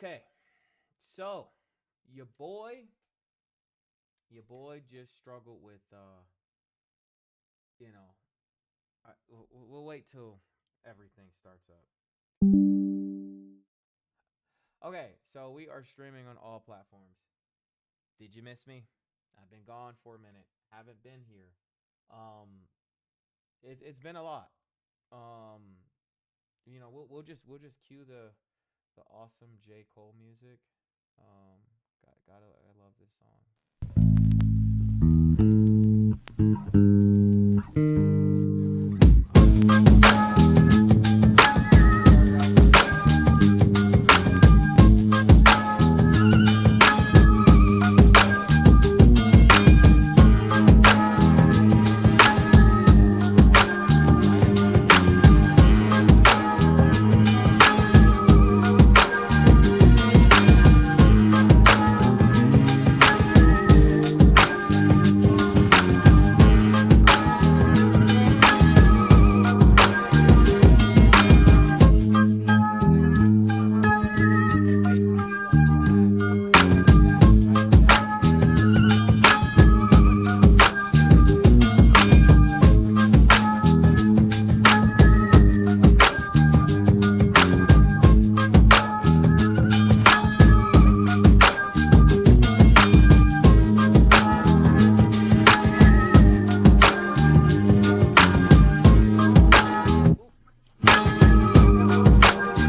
Okay, so your boy, just struggled with, you know, we'll wait till everything starts up. Okay, so we are streaming on all platforms. Did you miss me? I've been gone for a minute. Haven't been here. Um, it's been a lot. Um, we'll just cue the awesome J Cole music. Um, I love this song.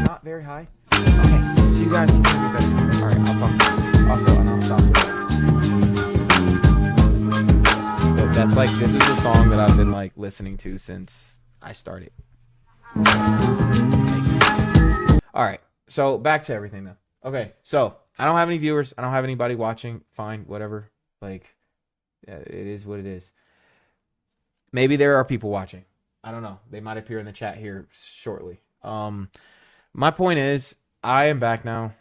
Not very high. Okay, so you guys can hear me better. All right, I'll talk. Also, and I'll stop. That's like this is the song that I've been like listening to since I started. All right, so back to everything though. Okay, so I don't have any viewers. I don't have anybody watching. Fine, whatever. Like, yeah, it is what it is. Maybe there are people watching. I don't know. They might appear in the chat here shortly. My point is, I am back now.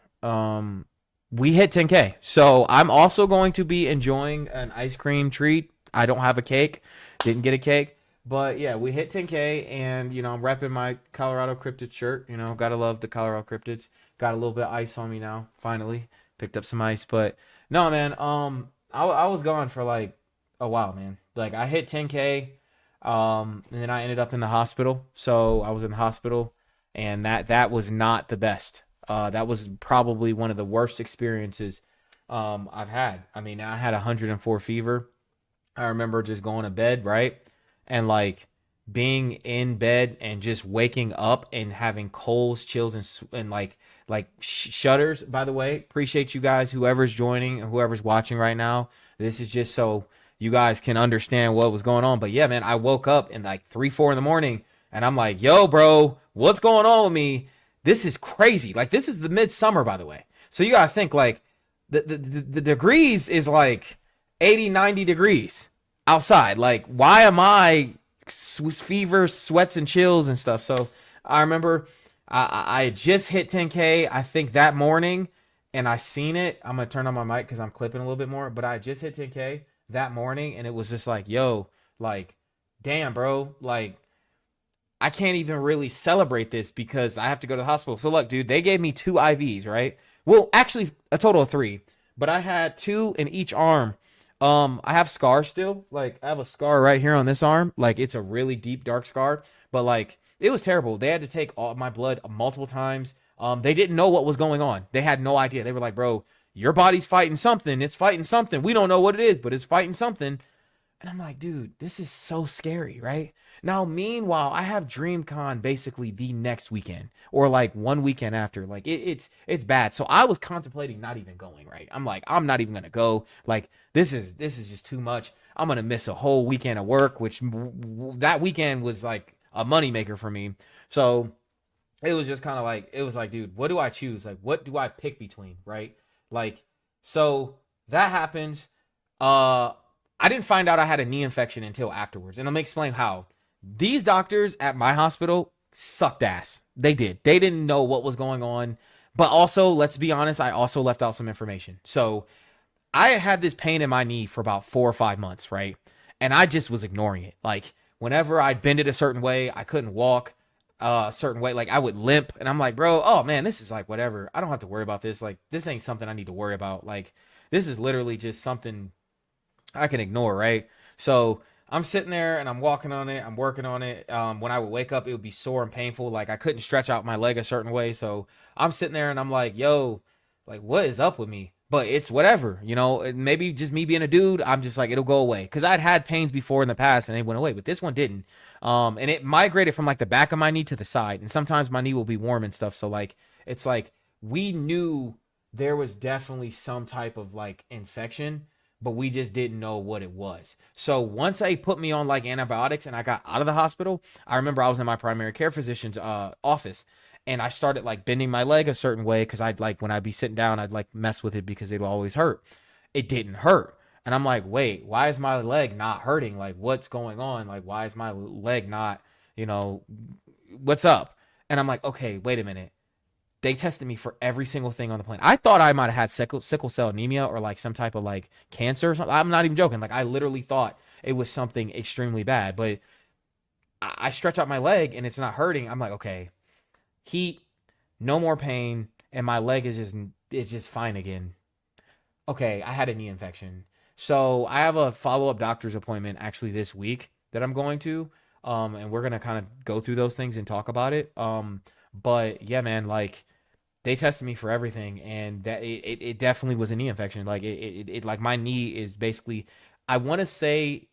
We hit 10K, so I'm also going to be enjoying an ice cream treat. I don't have a cake. Didn't get a cake. But yeah, we hit 10K, and I'm repping my Colorado Cryptid shirt. Gotta love the Colorado Cryptids. Got a little bit of ice on me now. Finally, picked up some ice. But no, man. I was gone for like a while, man. Like I hit 10K, and then I ended up in the hospital. So I was in the hospital, and that was not the best. That was probably one of the worst experiences I've had. I mean, I had 104 fever. I remember just going to bed, right? And like being in bed and just waking up and having colds, chills, and like shudders. By the way, appreciate you guys, whoever's joining and whoever's watching right now. This is just so you guys can understand what was going on. But yeah, man, I woke up in like 3-4 in the morning, and I'm like, yo, bro, what's going on with me? This is crazy. Like, this is the midsummer, by the way. So you gotta think like the degrees is like 80, 90 degrees outside. Like, why am I fever, sweats, and chills and stuff? So I remember I just hit 10K, I think that morning, and I seen it. I'm gonna turn on my mic because I'm clipping a little bit more, but I just hit 10K that morning, and it was just like, yo, like, damn, bro, like, I can't even really celebrate this because I have to go to the hospital. So look, dude, they gave me 2 IVs, right? Well, actually a total of 3, but I had 2 in each arm. I have scars still. Like, I have a scar right here on this arm. Like, it's a really deep, dark scar, but like, it was terrible. They had to take all my blood multiple times. They didn't know what was going on. They had no idea. They were like, bro, your body's fighting something. It's fighting something. We don't know what it is, but it's fighting something. And I'm like, dude, this is so scary, right? Now, meanwhile, I have DreamCon basically the next weekend or like 1 weekend after. Like it's bad. So I was contemplating not even going, right? I'm like, I'm not even gonna go. Like this is just too much. I'm gonna miss a whole weekend of work, which that weekend was like a moneymaker for me. So it was just kind of like, it was like, dude, what do I choose? Like, what do I pick between, right? Like, so that happens. I didn't find out I had a knee infection until afterwards. And let me explain how. These doctors at my hospital sucked ass. They did. They didn't know what was going on. But also, let's be honest, I also left out some information. So I had this pain in my knee for about 4 or 5 months, right? And I just was ignoring it. Like, whenever I'd bend it a certain way, I couldn't walk. a certain way. Like I would limp, and I'm like, bro, oh man, this is like whatever. I don't have to worry about this. Like this ain't something I need to worry about. Like this is literally just something I can ignore, right? So I'm sitting there and I'm walking on it. I'm working on it. When I would wake up, it would be sore and painful. Like I couldn't stretch out my leg a certain way. So I'm sitting there and I'm like, yo, like what is up with me? But it's whatever, you know. Maybe just me being a dude. I'm just like it'll go away because I'd had pains before in the past and they went away, but this one didn't. And it migrated from like the back of my knee to the side, and sometimes my knee will be warm and stuff. So like it's like we knew there was definitely some type of like infection, but we just didn't know what it was. So once they put me on like antibiotics and I got out of the hospital, I remember I was in my primary care physician's office and I started like bending my leg a certain way because I'd like when I'd be sitting down, I'd like mess with it because it would always hurt. It didn't hurt. And I'm like, wait, why is my leg not hurting? Like, what's going on? Like, why is my leg not, you know, what's up? And I'm like, okay, wait a minute. They tested me for every single thing on the planet. I thought I might have had sickle cell anemia or like some type of like cancer or something. I'm not even joking. Like I literally thought it was something extremely bad, but I stretch out my leg and it's not hurting. I'm like, okay, heat, no more pain, and my leg is just it's just fine again. Okay, I had a knee infection. So I have a follow-up doctor's appointment actually this week that I'm going to. And we're gonna kind of go through those things and talk about it. But yeah, man, like they tested me for everything, and that it definitely was a knee infection. Like it like my knee is basically, I want to say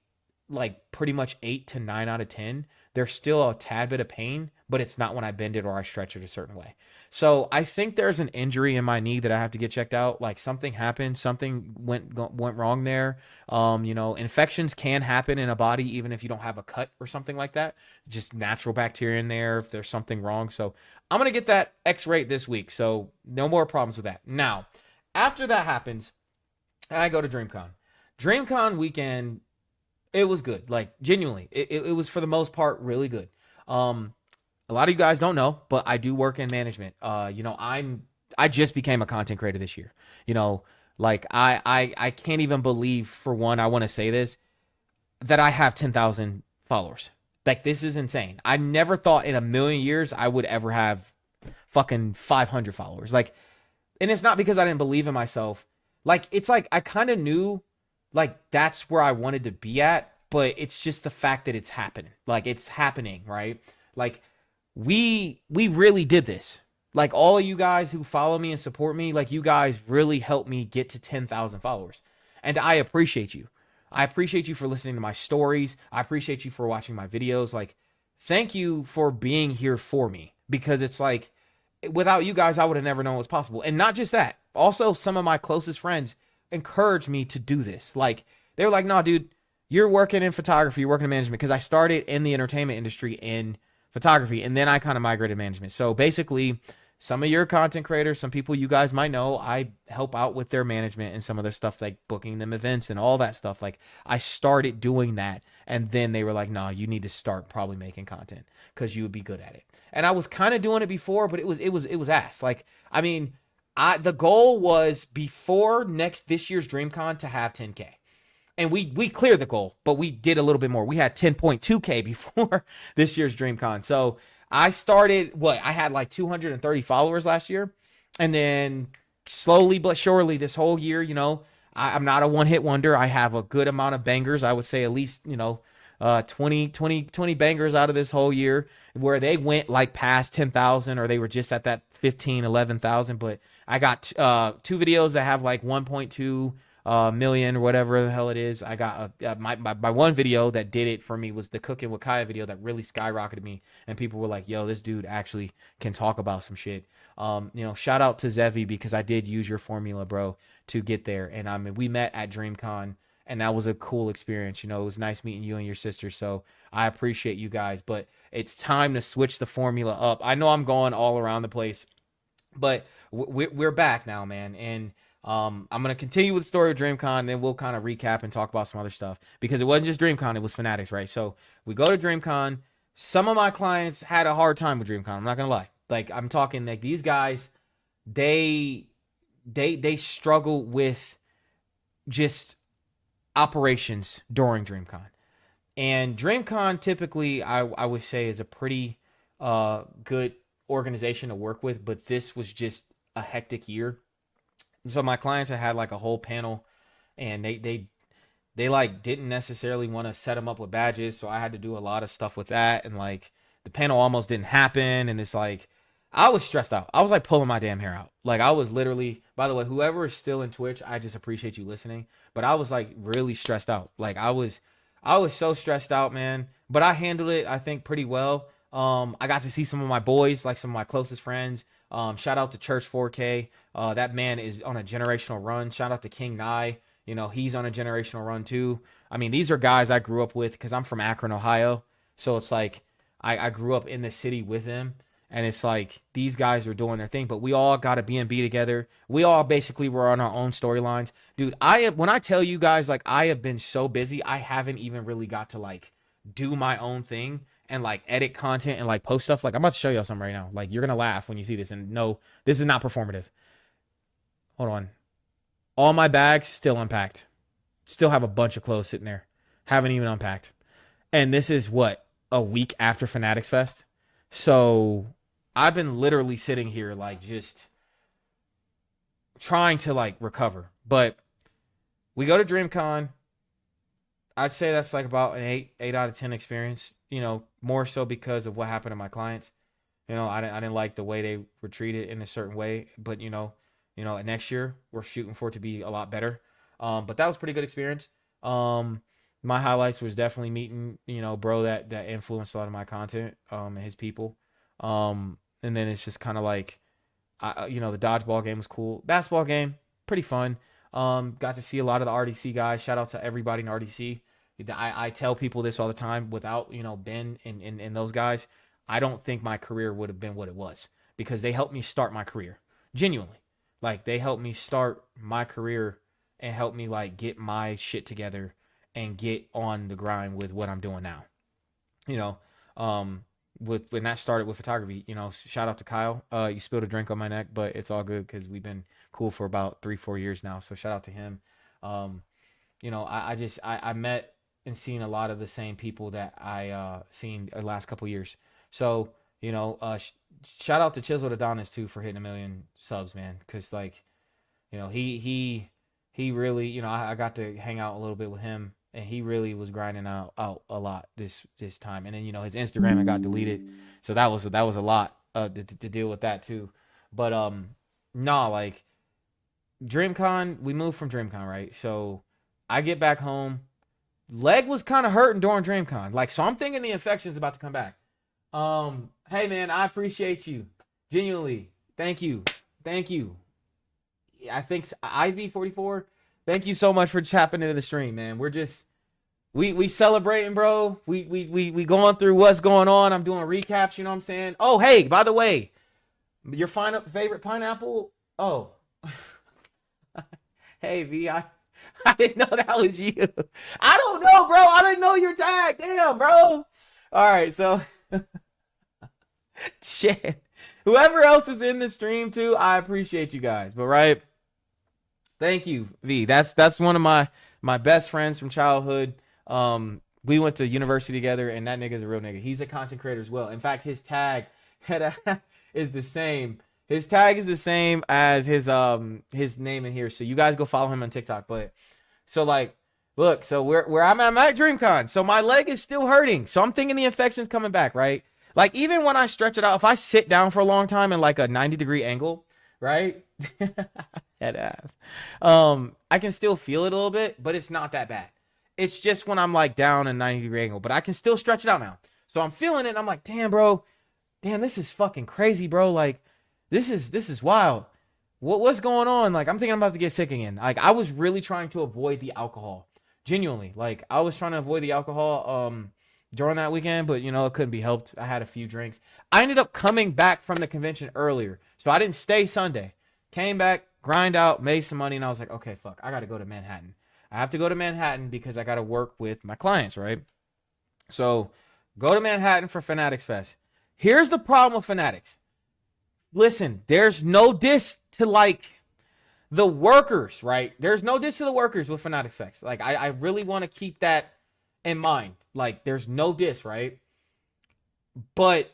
like pretty much 8 to 9 out of 10. There's still a tad bit of pain, but it's not when I bend it or I stretch it a certain way. So I think there's an injury in my knee that I have to get checked out. Like something happened, something went wrong there. You know, infections can happen in a body even if you don't have a cut or something like that. Just natural bacteria in there if there's something wrong. So I'm gonna get that X-ray this week. So no more problems with that. Now, after that happens, I go to DreamCon. DreamCon weekend, it was good. Like genuinely, it was for the most part really good. Um, a lot of you guys don't know, but I do work in management. You know, I just became a content creator this year. You know, like I can't even believe, for one, I want to say this, that I have 10,000 followers. Like this is insane. I never thought in a million years I would ever have fucking 500 followers. Like, and it's not because I didn't believe in myself. Like it's like I kind of knew like that's where I wanted to be at, but it's just the fact that it's happening. Like it's happening, right? Like we really did this. Like all of you guys who follow me and support me, like you guys really helped me get to 10,000 followers. And I appreciate you. I appreciate you for listening to my stories. I appreciate you for watching my videos. Like thank you for being here for me, because it's like without you guys I would have never known it was possible. And not just that. Also some of my closest friends encouraged me to do this. Like they were like, "No, dude, you're working in photography, you're working in management," because I started in the entertainment industry in photography, and then I kind of migrated to management. So basically, some of your content creators, some people you guys might know, I help out with their management and some of their stuff, like booking them events and all that stuff. Like I started doing that, and then they were like, "No, you need to start probably making content because you would be good at it." And I was kind of doing it before, but it was ass. Like I mean, the goal was before this year's DreamCon to have 10K. And we cleared the goal, but we did a little bit more. We had 10.2K before this year's DreamCon. So I started, I had like 230 followers last year. And then slowly but surely this whole year, you know, I'm not a one-hit wonder. I have a good amount of bangers. I would say at least, you know, 20 bangers out of this whole year where they went like past 10,000 or they were just at that 15, 11,000. But I got two videos that have like 1.2 million or whatever the hell it is. I got my one video that did it for me was the Cooking with Kaya video that really skyrocketed me, and people were like, "Yo, this dude actually can talk about some shit." You know, shout out to Zevi because I did use your formula, bro, to get there. And I mean, we met at DreamCon, and that was a cool experience. You know, it was nice meeting you and your sister. So I appreciate you guys, but it's time to switch the formula up. I know I'm going all around the place, but we're back now, man. And I'm going to continue with the story of DreamCon, then we'll kind of recap and talk about some other stuff, because it wasn't just DreamCon, it was Fanatics, right? So we go to DreamCon. Some of my clients had a hard time with DreamCon. I'm not going to lie. Like I'm talking like these guys, they struggle with just operations during DreamCon. And DreamCon typically I would say is a pretty good organization to work with, but this was just a hectic year. And so my clients had like a whole panel, and they like didn't necessarily want to set them up with badges, so I had to do a lot of stuff with that, and like the panel almost didn't happen, and it's like I was stressed out. I was like pulling my damn hair out. Like I was literally, by the way, whoever is still in Twitch, I just appreciate you listening, but I was like really stressed out. Like I was so stressed out, man, but I handled it I think pretty well. I got to see some of my boys, like some of my closest friends. Shout out to Church 4K. That man is on a generational run. Shout out to King Nye. You know, he's on a generational run too. I mean, these are guys I grew up with because I'm from Akron, Ohio. So it's like I grew up in the city with them. And it's like these guys are doing their thing, but we all got a B&B together. We all basically were on our own storylines. Dude, when I tell you guys, like, I have been so busy, I haven't even really got to like do my own thing and like edit content and like post stuff. Like, I'm about to show y'all something right now. Like, you're going to laugh when you see this. And no, this is not performative. Hold on. All my bags still unpacked. Still have a bunch of clothes sitting there. Haven't even unpacked. And this is what? A week after Fanatics Fest? So I've been literally sitting here like just trying to like recover. But we go to DreamCon. I'd say that's like about an 8 out of 10 experience. You know, more so because of what happened to my clients. You know, I didn't like the way they were treated in a certain way. But you know, next year we're shooting for it to be a lot better. But that was a pretty good experience. My highlights was definitely meeting, you know, bro that influenced a lot of my content, and his people. And then it's just kind of like, the dodgeball game was cool. Basketball game, pretty fun. Got to see a lot of the RDC guys. Shout out to everybody in RDC. I tell people this all the time. Without, Ben and those guys, I don't think my career would have been what it was, because they helped me start my career. Genuinely. Like, they helped me start my career and helped me like get my shit together and get on the grind with what I'm doing now. When that started with photography, shout out to Kyle. You spilled a drink on my neck, but it's all good because we've been cool for about 3-4 years now. So shout out to him. I met and seen a lot of the same people that I seen the last couple years. So, shout out to Chiseled Adonis too for hitting 1 million subs, man. Cause like, he really, I got to hang out a little bit with him, and he really was grinding out a lot this time. And then, his Instagram had got deleted. So that was a lot to deal with that too. But, like DreamCon, we moved from DreamCon, right? So I get back home. Leg was kind of hurting during DreamCon. Like, so I'm thinking the infection's about to come back. Hey man, I appreciate you. Genuinely. Thank you. I think IV44. Thank you so much for tapping into the stream, man. We're just we celebrating, bro. We going through what's going on. I'm doing recaps, you know what I'm saying? Oh, hey, by the way, your favorite pineapple? Oh. Hey, V, I didn't know that was you. I don't know, bro. I didn't know your tag. Damn, bro. All right, so shit. Whoever else is in the stream too, I appreciate you guys. But right, thank you, V. That's one of my best friends from childhood. We went to university together, and that nigga's a real nigga. He's a content creator as well. In fact, his tag is the same. His tag is the same as his name in here. So you guys go follow him on TikTok. But so like, look, so where I'm at DreamCon. So my leg is still hurting. So I'm thinking the infection's coming back, right? Like, even when I stretch it out, if I sit down for a long time in like a 90-degree angle, right? Head ass. I can still feel it a little bit, but it's not that bad. It's just when I'm like down a 90-degree angle, but I can still stretch it out now. So I'm feeling it, and I'm like, damn, bro. Damn, this is fucking crazy, bro. Like, this is wild. What's going on? Like, I'm thinking I'm about to get sick again. Like, I was really trying to avoid the alcohol. Genuinely. Like, I was trying to avoid the alcohol, during that weekend, but it couldn't be helped. I had a few drinks. I ended up coming back from the convention earlier, so I didn't stay Sunday. Came back, grind out, made some money, and I was like, okay, fuck, I gotta go to Manhattan. I have to go to Manhattan because I gotta work with my clients, right? So go to Manhattan for Fanatics Fest. Here's the problem with Fanatics. Listen, there's no diss to like the workers, right? There's no diss to the workers with Fanatics Fest. Like, I really want to keep that in mind. Like, there's no diss, right? But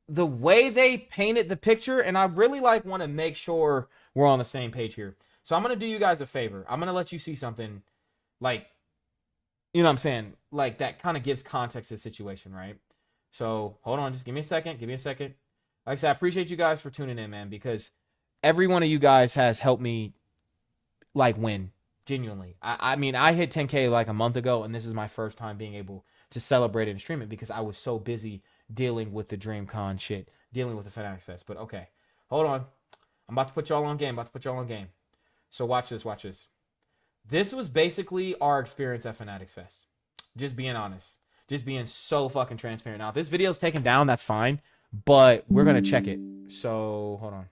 the way they painted the picture, and I really like want to make sure we're on the same page here. So I'm gonna do you guys a favor. I'm gonna let you see something like, you know what I'm saying, like that kind of gives context to the situation, right? So hold on, just give me a second. Give me a second. Like I said, I appreciate you guys for tuning in, man, because every one of you guys has helped me like win. Genuinely. I mean, I hit 10K like a month ago, and this is my first time being able to celebrate it and stream it because I was so busy dealing with the DreamCon shit, dealing with the Fanatics Fest. But okay, hold on. I'm about to put y'all on game. So watch this. This was basically our experience at Fanatics Fest. Just being honest. Just being so fucking transparent. Now, if this video's taken down, that's fine, but we're going to check it. So, hold on.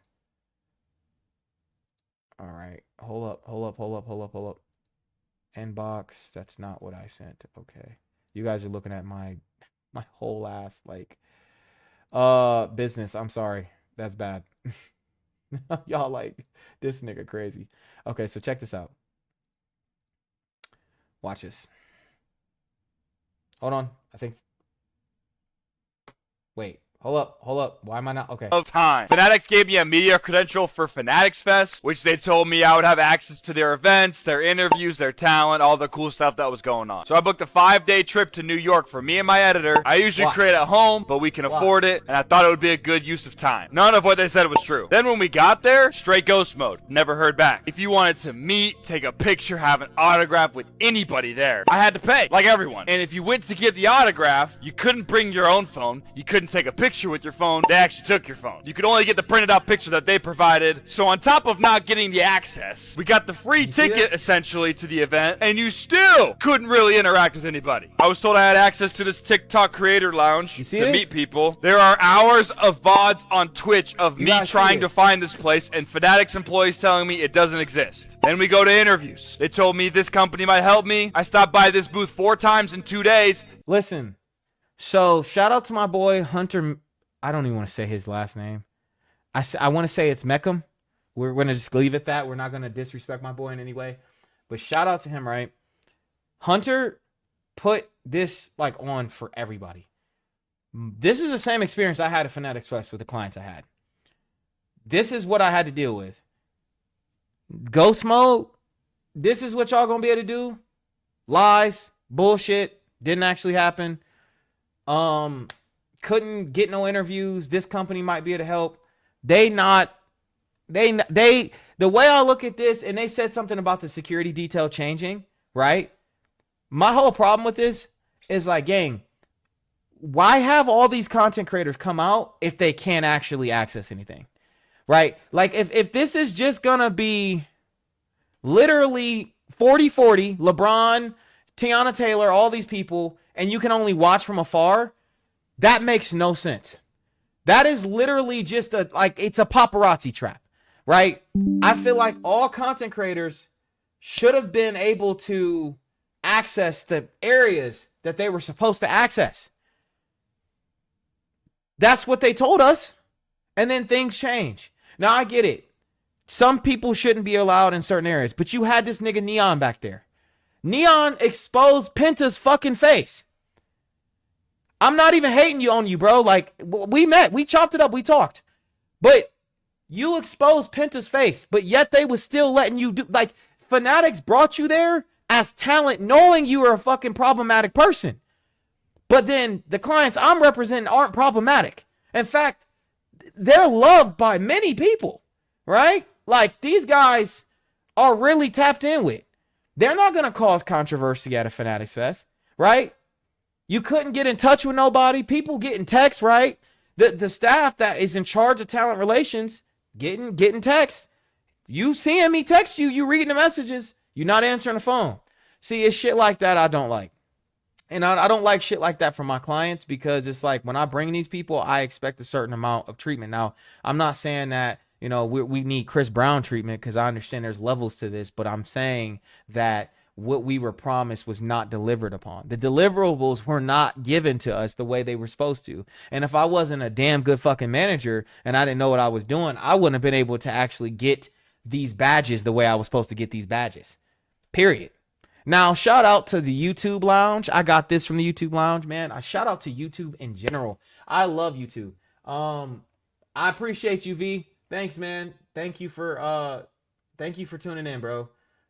All right. Hold up. Inbox. That's not what I sent. Okay. You guys are looking at my whole ass like business. I'm sorry. That's bad. Y'all like this nigga crazy. Okay, so check this out. Watch this. Hold on. I think. Wait. Hold up. Why am I not? Okay. Of time. Fanatics gave me a media credential for Fanatics Fest, which they told me I would have access to their events, their interviews, their talent, all the cool stuff that was going on. So I booked a 5-day trip to New York for me and my editor. I usually create at home, but we can afford it, and I thought it would be a good use of time. None of what they said was true. Then when we got there, straight ghost mode. Never heard back. If you wanted to meet, take a picture, have an autograph with anybody there, I had to pay, like everyone. And if you went to get the autograph, you couldn't bring your own phone, you couldn't take a picture with your phone, they actually took your phone. You could only get the printed out picture that they provided. So on top of not getting the access, we got the free ticket essentially to the event, and you still couldn't really interact with anybody. I was told I had access to this TikTok creator lounge to meet people. There are hours of VODs on Twitch of me trying to find this place and Fanatics employees telling me it doesn't exist. Then we go to interviews. They told me this company might help me. I stopped by this booth 4 times in 2 days. Listen, so shout out to my boy Hunter. I don't even want to say his last name. I want to say it's Meckham. We're going to just leave it at that. We're not going to disrespect my boy in any way. But shout out to him, right? Hunter put this like on for everybody. This is the same experience I had at Fanatics Fest with the clients I had. This is what I had to deal with. Ghost mode. This is what y'all going to be able to do. Lies. Bullshit. Didn't actually happen. Couldn't get no interviews. This company might be able to help. The way I look at this, and they said something about the security detail changing, right? My whole problem with this is like, gang, why have all these content creators come out if they can't actually access anything, right? Like if this is just gonna be literally 40-40, LeBron, Tiana Taylor, all these people, and you can only watch from afar, that makes no sense. That is literally just it's a paparazzi trap, right? I feel like all content creators should have been able to access the areas that they were supposed to access. That's what they told us. And then things change. Now I get it. Some people shouldn't be allowed in certain areas, but you had this nigga Neon back there. Neon exposed Penta's fucking face. I'm not even hating on you, bro. Like, we met, we chopped it up, we talked. But you exposed Penta's face, but yet they was still letting you do, like, Fanatics brought you there as talent, knowing you were a fucking problematic person. But then the clients I'm representing aren't problematic. In fact, they're loved by many people, right? Like, these guys are really tapped in with. They're not going to cause controversy at a Fanatics Fest, right? You couldn't get in touch with nobody. People getting texts, right? The staff that is in charge of talent relations getting texts. You seeing me text you, you reading the messages, you not answering the phone. See, it's shit like that I don't like. And I don't like shit like that from my clients because it's like when I bring these people, I expect a certain amount of treatment. Now, I'm not saying that, you know, we need Chris Brown treatment because I understand there's levels to this, but I'm saying that what we were promised was not delivered upon. The deliverables were not given to us the way they were supposed to. And if I wasn't a damn good fucking manager and I didn't know what I was doing, I wouldn't have been able to actually get these badges the way I was supposed to get these badges. Period. Now, shout out to the YouTube lounge. I got this from the YouTube lounge, man. I shout out to YouTube in general. I love YouTube. I appreciate you, V. Thanks, man. Thank you for tuning in, bro.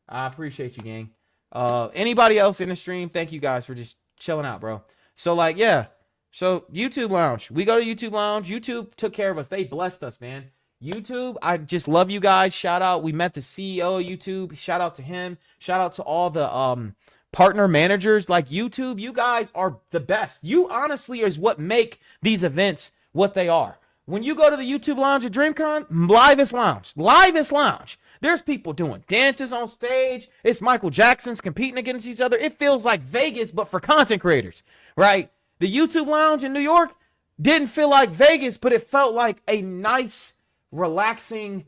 I appreciate you, gang. Anybody else in the stream, thank you guys for just chilling out, bro. So like, yeah. So YouTube Lounge. We go to YouTube Lounge. YouTube took care of us. They blessed us, man. YouTube, I just love you guys. Shout out. We met the CEO of YouTube. Shout out to him. Shout out to all the partner managers like YouTube. You guys are the best. You honestly is what make these events what they are. When you go to the YouTube Lounge at DreamCon, livest lounge. There's people doing dances on stage. It's Michael Jackson's competing against each other. It feels like Vegas, but for content creators, right? The YouTube Lounge in New York didn't feel like Vegas, but it felt like a nice, relaxing,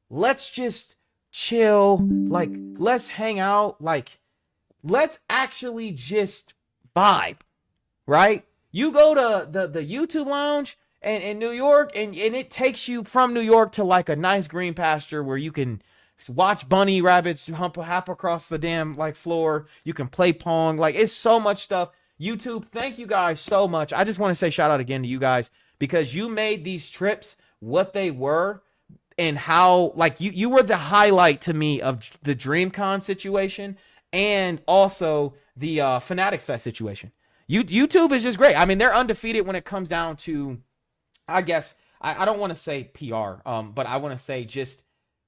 let's just chill, like, let's hang out, like, let's actually just vibe, right? You go to the YouTube Lounge in New York, and it takes you from New York to like a nice green pasture where you can watch bunny rabbits hop across the damn like floor. You can play Pong. Like, it's so much stuff. YouTube, thank you guys so much. I just want to say shout out again to you guys because you made these trips what they were and how, like, you were the highlight to me of the DreamCon situation and also the Fanatics Fest situation. YouTube is just great. I mean, they're undefeated when it comes down to, I guess, I don't want to say PR, but I want to say just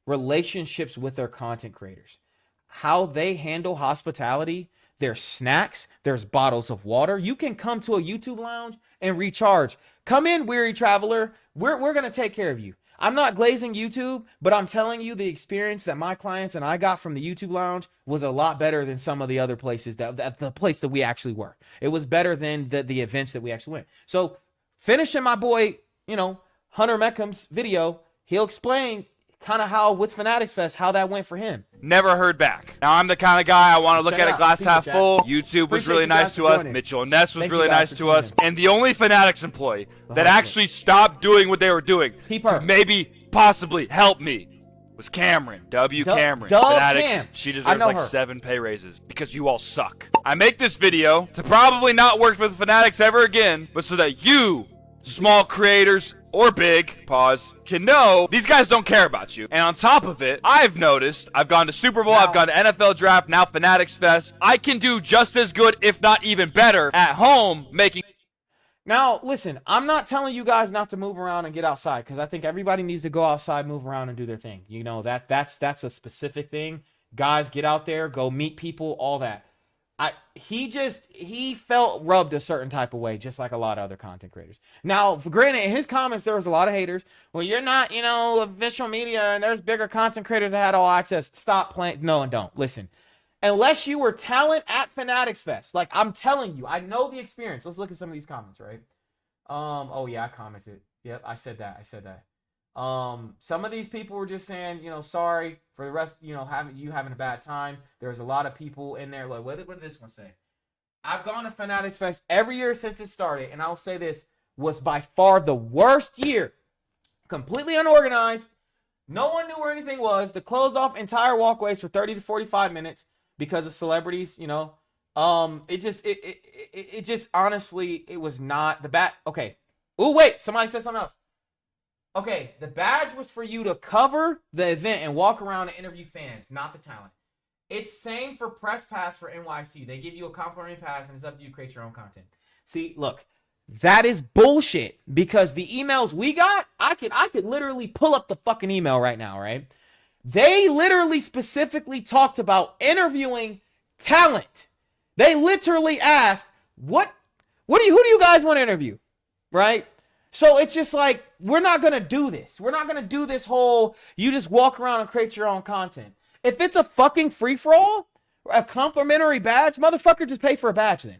relationships with their content creators. How they handle hospitality, there's snacks, there's bottles of water. You can come to a YouTube Lounge and recharge. Come in, weary traveler. We're going to take care of you. I'm not glazing YouTube, but I'm telling you the experience that my clients and I got from the YouTube Lounge was a lot better than some of the other places that the place that we actually were. It was better than the events that we actually went. So finishing my boy, Hunter Meckham's video, he'll explain kind of how with Fanatics Fest, how that went for him. Never heard back. Now, I'm the kind of guy I want to look at a glass half full. YouTube was really nice to us. Mitchell and Ness was really nice to us. And the only Fanatics employee that actually stopped doing what they were doing to maybe possibly help me was Cameron. Cameron. Fanatics, she deserves like 7 pay raises because you all suck. I make this video to probably not work with Fanatics ever again, but so that you, small creators or big, can know these guys don't care about you. And on top of it, I've noticed, I've gone to Super Bowl, I've gone to NFL Draft, now Fanatics Fest. I can do just as good, if not even better, at home making. Now, listen, I'm not telling you guys not to move around and get outside because I think everybody needs to go outside, move around, and do their thing. That's a specific thing. Guys, get out there, go meet people, all that. He felt rubbed a certain type of way, just like a lot of other content creators. Now, granted, in his comments, there was a lot of haters. Well, you're not, official media, and there's bigger content creators that had all access. Stop playing. No, and don't. Listen, unless you were talent at Fanatics Fest, like I'm telling you, I know the experience. Let's look at some of these comments, right? Oh yeah, I commented. Yep, I said that. Some of these people were just saying, sorry for the rest, having a bad time. There's a lot of people in there. Like, what did this one say? I've gone to Fanatics Fest every year since it started, and I'll say this was by far the worst year. Completely unorganized. No one knew where anything was. The closed off entire walkways for 30 to 45 minutes because of celebrities, it just honestly, it was not the bat. Okay. Oh, wait, somebody said something else. Okay, the badge was for you to cover the event and walk around and interview fans, not the talent. It's same for Press Pass for NYC. They give you a complimentary pass, and it's up to you to create your own content. See, look, that is bullshit because the emails we got, I could literally pull up the fucking email right now, right? They literally specifically talked about interviewing talent. They literally asked, who do you guys want to interview, right? So it's just like, we're not going to do this. We're not going to do this whole, you just walk around and create your own content. If it's a fucking free-for-all, a complimentary badge, motherfucker, just pay for a badge then.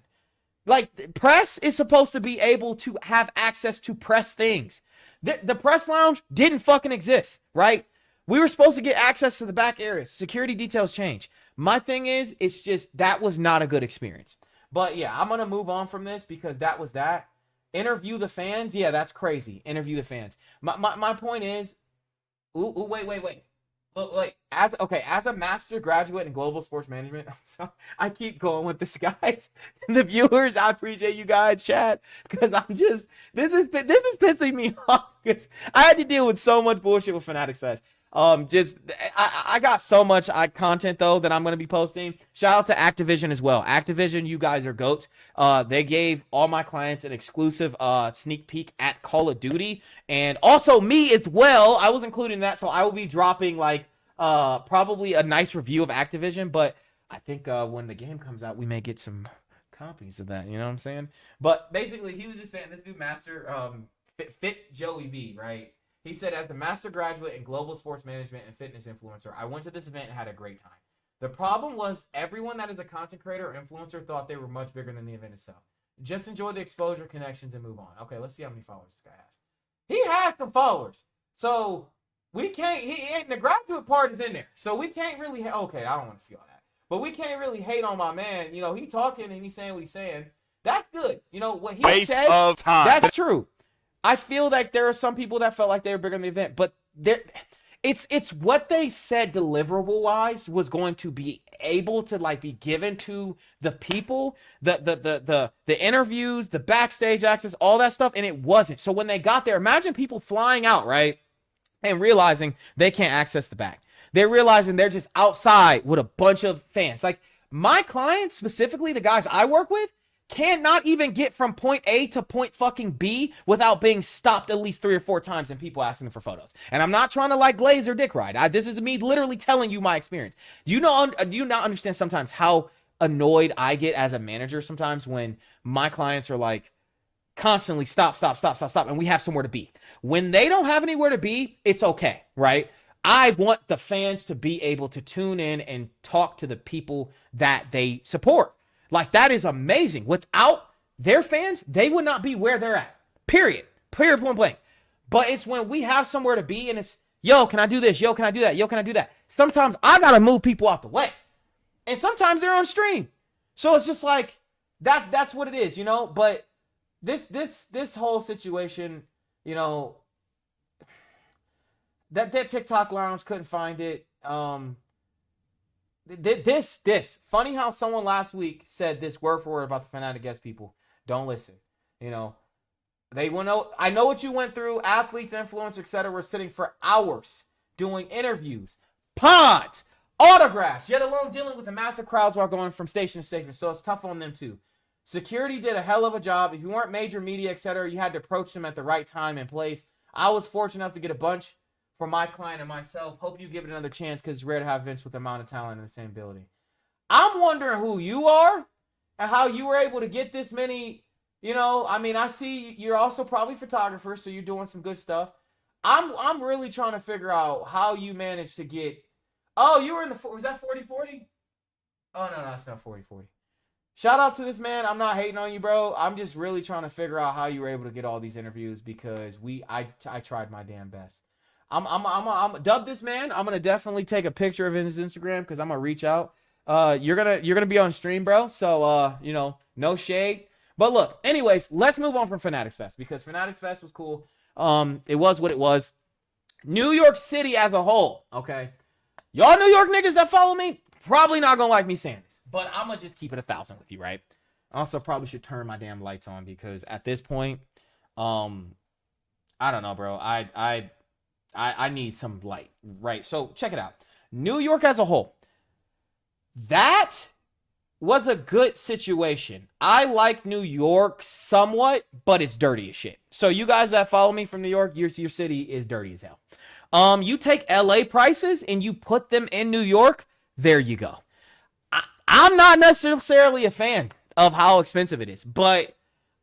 Like, press is supposed to be able to have access to press things. The press lounge didn't fucking exist, right? We were supposed to get access to the back areas. Security details change. My thing is, it's just, that was not a good experience. But yeah, I'm going to move on from this because that was that. Interview the fans? Yeah, that's crazy. Interview the fans. My point is, wait. Look, like as a master graduate in global sports management, so I keep going with this, guys. The viewers, I appreciate you guys, chat, because this is pissing me off because I had to deal with so much bullshit with Fanatics Fest. Just I got so much content though that I'm gonna be posting. Shout out to Activision as well. Activision, you guys are goats. They gave all my clients an exclusive sneak peek at Call of Duty, and also me as well. I was including that, so I will be dropping like probably a nice review of Activision. But I think when the game comes out, we may get some copies of that. You know what I'm saying? But basically, he was just saying this dude Master Fit Joey V, right? He said, as the master graduate in global sports management and fitness influencer, I went to this event and had a great time. The problem was everyone that is a content creator or influencer thought they were much bigger than the event itself. Just enjoy the exposure, connections, and move on. Okay, let's see how many followers this guy has. He has some followers. So we can't, the graduate part is in there. So we can't really, okay, I don't want to see all that. But we can't really hate on my man. You know, he talking and he's saying what he's saying. That's good. You know, what he said, of time. That's true. I feel like there are some people that felt like they were bigger than the event, but it's what they said deliverable wise was going to be able to like be given to the people, the interviews, the backstage access, all that stuff, and it wasn't. So when they got there, imagine people flying out, right, and realizing they can't access the back. They're realizing they're just outside with a bunch of fans. Like my clients, specifically the guys I work with, cannot even get from point A to point fucking B without being stopped at least 3 or 4 times and people asking them for photos. And I'm not trying to like glaze or dick ride. This is me literally telling you my experience. Do you not understand sometimes how annoyed I get as a manager sometimes when my clients are like constantly stop, and we have somewhere to be. When they don't have anywhere to be, it's okay, right? I want the fans to be able to tune in and talk to the people that they support. Like, that is amazing. Without their fans, they would not be where they're at. Period, point blank. But it's when we have somewhere to be and it's, yo, can I do this? Yo, can I do that? Yo, can I do that? Sometimes I got to move people out the way. And sometimes they're on stream. So it's just like, that's what it is, you know? But this whole situation, you know, that TikTok lounge couldn't find it. This funny how someone last week said this word for word about the Fanatic guest people. Don't listen. You know, they went out. I know what you went through. Athletes, influencers, etc. were sitting for hours doing interviews, pods, autographs, yet alone dealing with the massive crowds while going from station to station. So it's tough on them too. Security did a hell of a job. If you weren't major media, etc., you had to approach them at the right time and place. I was fortunate enough to get a bunch for my client and myself. Hope you give it another chance because it's rare to have events with the amount of talent in the same building. I'm wondering who you are and how you were able to get this many, you know, I mean, I see you're also probably photographers, so you're doing some good stuff. I'm really trying to figure out how you managed to get, oh, you were in the, was that 40-40? Oh, no, that's not 40-40. Shout out to this man. I'm not hating on you, bro. I'm just really trying to figure out how you were able to get all these interviews because I tried my damn best. I'm dub this man. I'm gonna definitely take a picture of his Instagram because I'm gonna reach out. You're gonna be on stream, bro. So you know, no shade. But look, anyways, let's move on from Fanatics Fest because Fanatics Fest was cool. It was what it was. New York City as a whole, okay. Y'all New York niggas that follow me probably not gonna like me saying this, but I'm gonna just keep it 1,000 with you, right? I also probably should turn my damn lights on because at this point, I don't know, bro. I need some light, right? So check it out. New York as a whole. That was a good situation. I like New York somewhat, but it's dirty as shit. So you guys that follow me from New York, your city is dirty as hell. You take LA prices and you put them in New York, there you go. I'm not necessarily a fan of how expensive it is, but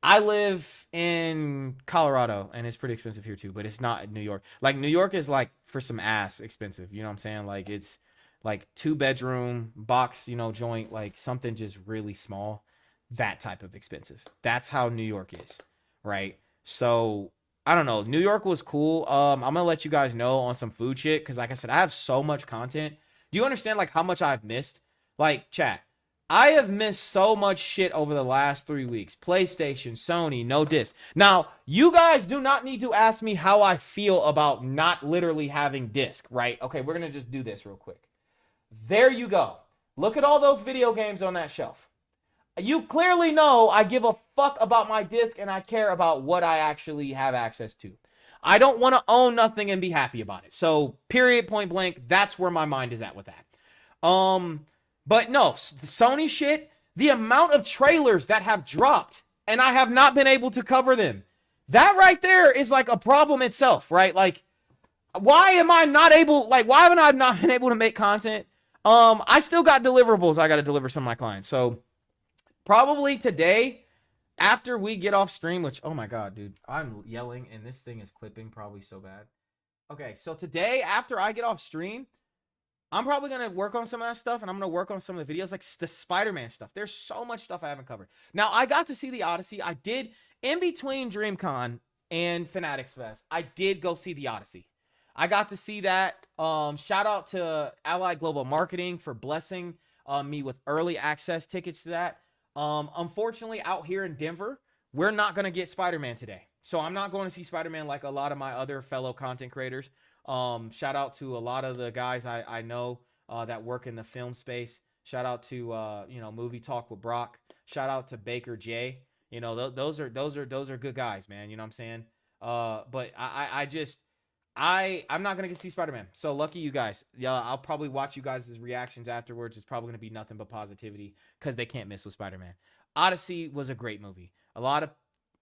I live in Colorado and it's pretty expensive here too, but it's not New York. Like New York is like for some ass expensive. You know what I'm saying? Like it's like 2-bedroom box, you know, joint, like something just really small, that type of expensive. That's how New York is. Right. So I don't know. New York was cool. I'm going to let you guys know on some food shit. Cause like I said, I have so much content. Do you understand like how much I've missed? Like chat, I have missed so much shit over the last 3 weeks. PlayStation, Sony, no disc. Now, you guys do not need to ask me how I feel about not literally having disc, right? Okay, we're going to just do this real quick. There you go. Look at all those video games on that shelf. You clearly know I give a fuck about my disc and I care about what I actually have access to. I don't want to own nothing and be happy about it. So, period, point blank, that's where my mind is at with that. But no, the Sony shit, the amount of trailers that have dropped and I have not been able to cover them. That right there is like a problem itself, right? Like, why am I not able, like, why haven't I not been able to make content? I still got deliverables I got to deliver some of my clients. So, probably today, after we get off stream, which, oh my God, dude, I'm yelling and this thing is clipping probably so bad. Okay, so today, after I get off stream, I'm probably going to work on some of that stuff and I'm going to work on some of the videos, like the Spider-Man stuff. There's so much stuff I haven't covered. Now, I got to see the Odyssey. I did, in between DreamCon and Fanatics Fest, I did go see the Odyssey. I got to see that. Shout out to Allied Global Marketing for blessing me with early access tickets to that. Unfortunately, out here in Denver, we're not going to get Spider-Man today. So I'm not going to see Spider-Man like a lot of my other fellow content creators. Shout out to a lot of the guys I know that work in the film space. Shout out to Movie Talk with Brock. Shout out to Baker J. You know, those are good guys, man. You know what I'm saying? But I'm not gonna get to see Spider-Man. So lucky you guys. Yeah, I'll probably watch you guys' reactions afterwards. It's probably gonna be nothing but positivity because they can't miss with Spider-Man. Odyssey was a great movie. A lot of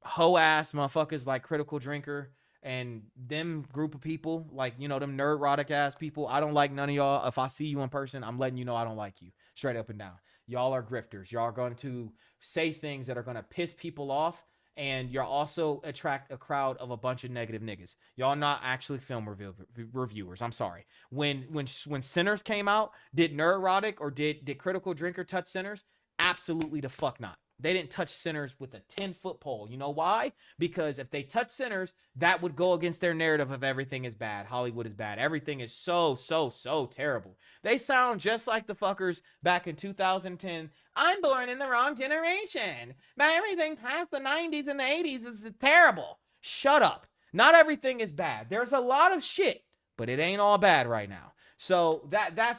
hoe ass motherfuckers like Critical Drinker and them group of people, like, you know, them nerd-rotic ass people. I don't like none of y'all. If I see you in person, I'm letting you know I don't like you. Straight up and down. Y'all are grifters. Y'all are going to say things that are going to piss people off, and you'll also attract a crowd of a bunch of negative niggas. Y'all not actually film reviewers. I'm sorry. When Sinners came out, did nerd-rotic or did Critical Drinker touch Sinners? Absolutely the fuck not. They didn't touch Sinners with a 10-foot pole. You know why? Because if they touch Sinners, that would go against their narrative of everything is bad. Hollywood is bad. Everything is so terrible. They sound just like the fuckers back in 2010. I'm born in the wrong generation. But everything past the 90s and the 80s is terrible. Shut up. Not everything is bad. There's a lot of shit, but it ain't all bad right now. So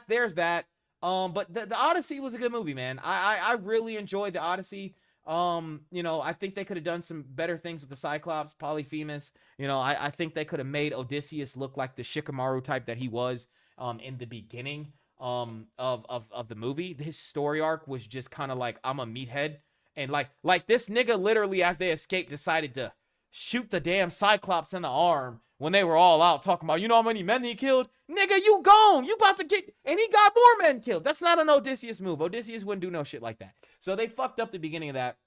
there's that. But the Odyssey was a good movie, man. I really enjoyed the Odyssey. I think they could have done some better things with the Cyclops, Polyphemus. I think they could have made Odysseus look like the Shikamaru type that he was in the beginning of the movie. His story arc was just kind of like, I'm a meathead. And like this nigga literally, as they escaped, decided to shoot the damn Cyclops in the arm when they were all out talking about, you know how many men he killed? Nigga, you gone. You about to get... And he got more men killed. That's not an Odysseus move. Odysseus wouldn't do no shit like that. So they fucked up the beginning of that.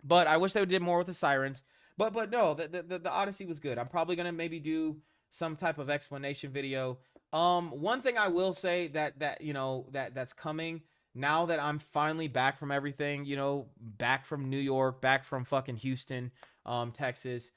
But I wish they did more with the sirens. But no, the Odyssey was good. I'm probably going to maybe do some type of explanation video. One thing I will say that's coming now that I'm finally back from everything, back from New York, back from fucking Houston, Texas.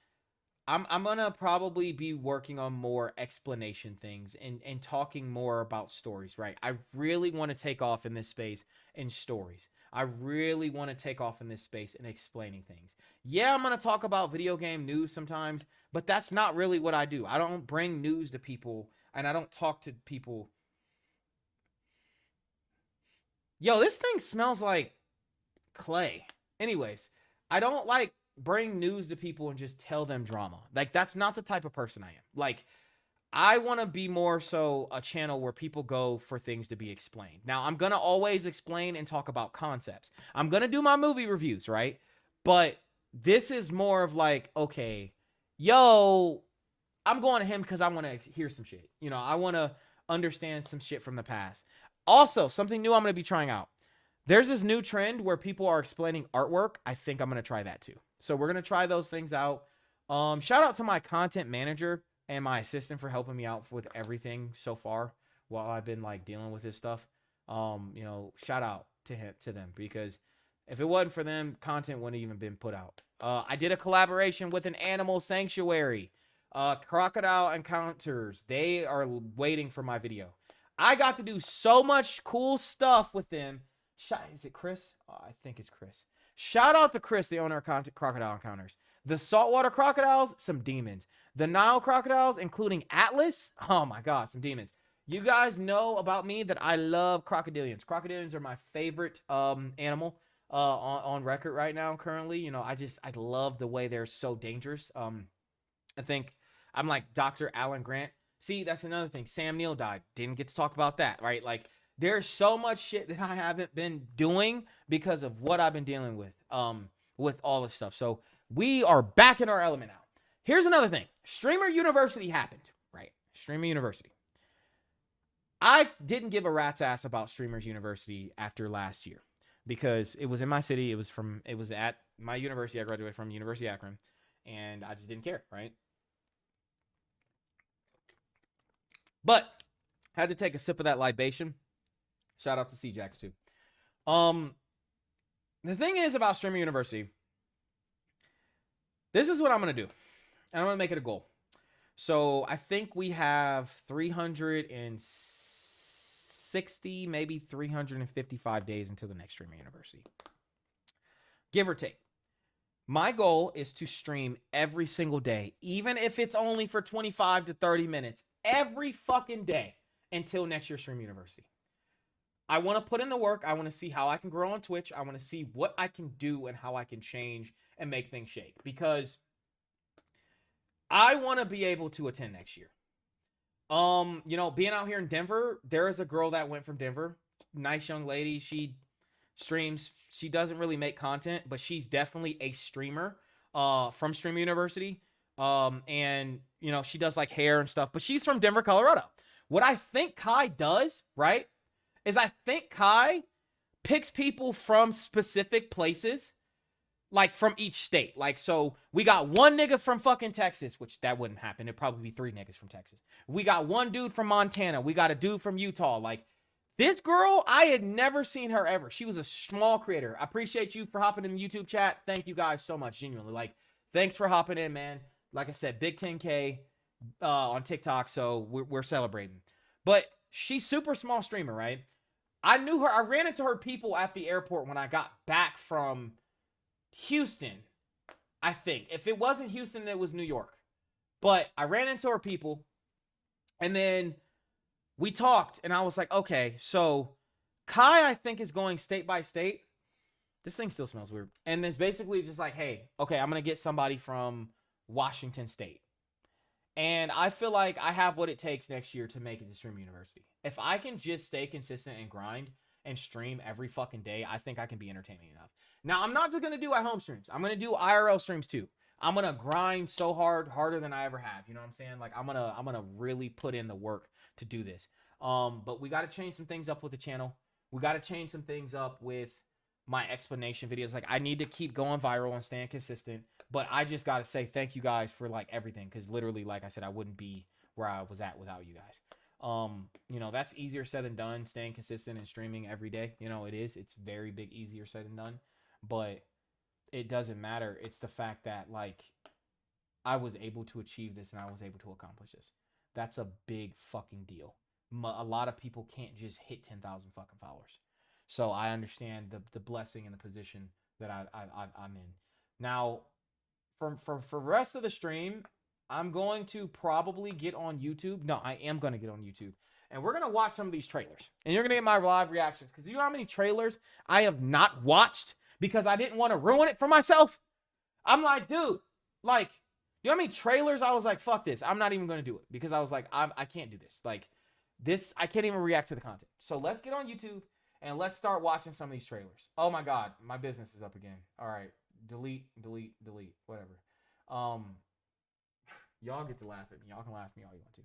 I'm gonna probably be working on more explanation things and talking more about stories, right? I really want to take off in this space in stories. I really want to take off in this space in explaining things. Yeah, I'm gonna talk about video game news sometimes, but that's not really what I do. I don't bring news to people and I don't talk to people. Yo, this thing smells like clay. Anyways, I don't like bring news to people and just tell them drama. Like, that's not the type of person I am. Like, I want to be more so a channel where people go for things to be explained. Now, I'm going to always explain and talk about concepts. I'm going to do my movie reviews, right? But this is more of like, okay, yo, I'm going to him because I want to hear some shit. I want to understand some shit from the past. Also, something new I'm going to be trying out. There's this new trend where people are explaining artwork. I think I'm going to try that too. So we're going to try those things out. Shout out to my content manager and my assistant for helping me out with everything so far while I've been like dealing with this stuff. Shout out to them, because if it wasn't for them, content wouldn't even been put out. I did a collaboration with an animal sanctuary, Crocodile Encounters. They are waiting for my video. I got to do so much cool stuff with them Is it Chris? Oh, I think it's Chris. Shout out to Chris, the owner of Crocodile Encounters. The saltwater crocodiles, some demons. The Nile crocodiles, including Atlas, oh my God, some demons. You guys know about me that I love crocodilians. Crocodilians are my favorite animal on record right now currently. You know, I love the way they're so dangerous. I think I'm like Dr. Alan Grant. See, that's another thing. Sam Neill died. Didn't get to talk about that, right? Like, there's so much shit that I haven't been doing because of what I've been dealing with all this stuff. So we are back in our element now. Here's another thing. Streamer University happened, right? Streamer University. I didn't give a rat's ass about Streamers University after last year because it was in my city. It was at my university. I graduated from University of Akron, and I just didn't care, right? But had to take a sip of that libation. Shout out to C-Jax too. The thing is about Streamer University, this is what I'm going to do. And I'm going to make it a goal. So I think we have 360, maybe 355 days until the next Streamer University. Give or take. My goal is to stream every single day, even if it's only for 25 to 30 minutes, every fucking day until next year's Streamer University. I want to put in the work. I want to see how I can grow on Twitch. I want to see what I can do and how I can change and make things shake. Because I want to be able to attend next year. You know, being out here in Denver, there is a girl that went from Denver. Nice young lady. She streams. She doesn't really make content, but she's definitely a streamer from Streamer University. And, you know, she does like hair and stuff, but she's from Denver, Colorado. What I think Kai does, right, is I think Kai picks people from specific places, like from each state. Like, so we got one nigga from fucking Texas, which that wouldn't happen. It'd probably be 3 niggas from Texas. We got one dude from Montana. We got a dude from Utah. Like, this girl, I had never seen her ever. She was a small creator. I appreciate you for hopping in the YouTube chat. Thank you guys so much, genuinely. Like, thanks for hopping in, man. Like I said, big 10K on TikTok, so we're celebrating. But she's super small streamer, right? I knew her. I ran into her people at the airport when I got back from Houston, I think. If it wasn't Houston, it was New York. But I ran into her people, and then we talked, and I was like, okay, so Kai, I think, is going state by state. This thing still smells weird. And it's basically just like, hey, okay, I'm going to get somebody from Washington State. And I feel like I have what it takes next year to make it to Streamer University. If I can just stay consistent and grind and stream every fucking day, I think I can be entertaining enough. Now, I'm not just going to do at-home streams. I'm going to do IRL streams too. I'm going to grind so hard, harder than I ever have. You know what I'm saying? Like, I'm going to really put in the work to do this. But we got to change some things up with the channel. We got to change some things up with my explanation videos. Like, I need to keep going viral and staying consistent. But I just got to say thank you guys for, like, everything. Because literally, like I said, I wouldn't be where I was at without you guys. You know, that's easier said than done, staying consistent and streaming every day. You know, it is. It's very big, easier said than done. But it doesn't matter. It's the fact that, like, I was able to achieve this and I was able to accomplish this. That's a big fucking deal. A lot of people can't just hit 10,000 fucking followers. So I understand the blessing and the position that I'm in. Now, for the rest of the stream, I'm going to probably get on YouTube. No, I am going to get on YouTube. And we're going to watch some of these trailers. And you're going to get my live reactions. Because you know how many trailers I have not watched because I didn't want to ruin it for myself? I'm like, dude, like, you know how many trailers I was like, fuck this. I'm not even going to do it. Because I was like, I can't do this. Like, this, I can't even react to the content. So let's get on YouTube and let's start watching some of these trailers. Oh my God, my business is up again. All right, delete, whatever. Y'all get to laugh at me. Y'all can laugh at me all you want to.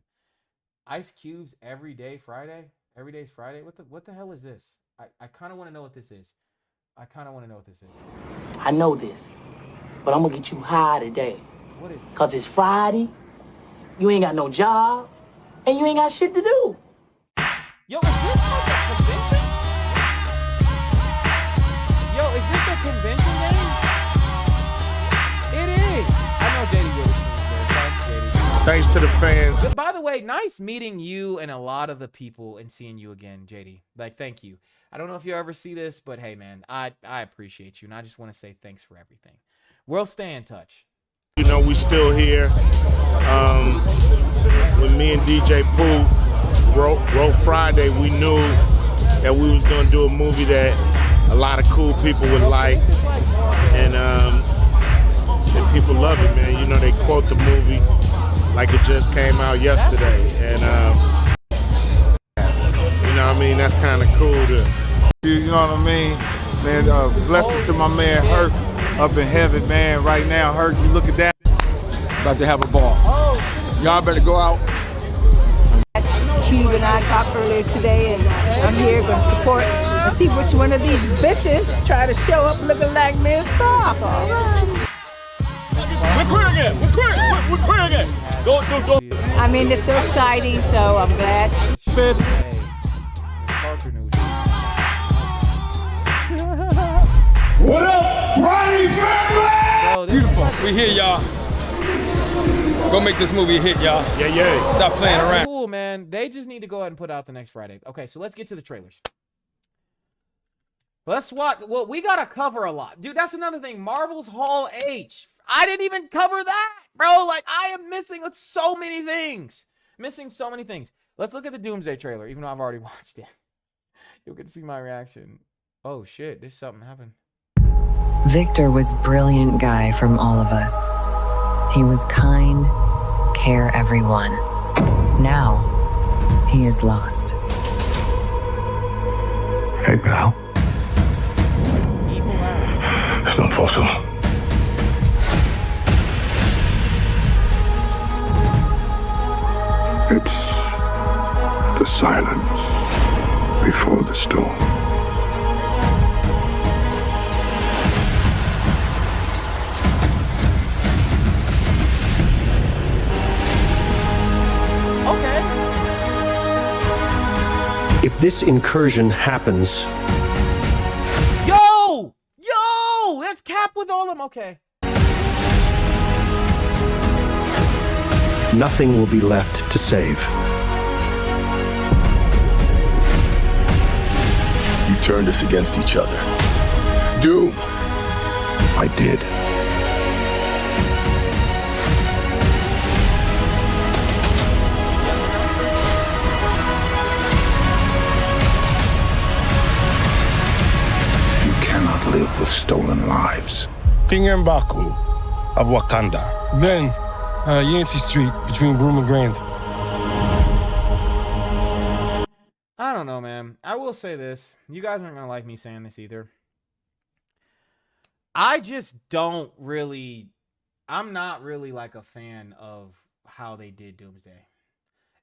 Ice Cube's Every Day Friday. Every Day's Friday. What the hell is this? I kind of want to know what this is. I know this, but I'm gonna get you high today. What is it? Cause it's Friday. You ain't got no job, and you ain't got shit to do. Yo, is this like a convention? Yo, is this a convention game? It is. I know JD really streams there. Thanks, JD. Thanks to the fans. But by the way, nice meeting you and a lot of the people and seeing you again, JD. Like, thank you. I don't know if you ever see this, but hey, man, I appreciate you, and I just want to say thanks for everything. We'll stay in touch. You know, we still here. When me and DJ Pooh wrote Friday, we knew that we was gonna do a movie that a lot of cool people would like, and people love it, man. You know, they quote the movie like it just came out yesterday, and you know what I mean? That's kind of cool to, you know what I mean? Man, blessings to my man Hurt up in heaven, man. Right now, Hurt, you look at that. About to have a ball. Y'all better go out. Hugh and I talked earlier today, and I'm here going to support and see which one of these bitches try to show up looking like Miss Papa. We're queer again. We're queer. We're queer again. Go. I mean, it's so exciting, so I'm glad. What up, Ronnie family? Beautiful. We here, y'all. Go make this movie a hit, y'all. yeah. Stop playing That's around. cool, man. They just need to go ahead and put out the next Friday. Okay, so let's get to the trailers. Let's watch. Well, we gotta cover a lot, dude. That's another thing. Marvel's Hall H. I didn't even cover that, bro. Like, I am missing so many things. Let's look at the Doomsday trailer, even though I've already watched it. You'll get to see my reaction. Oh shit, this something happened. Victor was a brilliant guy from all of us. He was kind, care everyone. Now, he is lost. Hey, pal. Evil Eye. It's not possible. It's the silence before the storm. Okay. If this incursion happens, Yo! That's Cap with all of them. Okay. nothing will be left to save. You turned us against each other. Doom. I did. You cannot live with stolen lives. King M'Baku of Wakanda. Ben, Yancey Street, between Broome and Grand. I don't know, man. I will say this. You guys aren't going to like me saying this either. I just don't really... I'm not really like a fan of how they did Doomsday.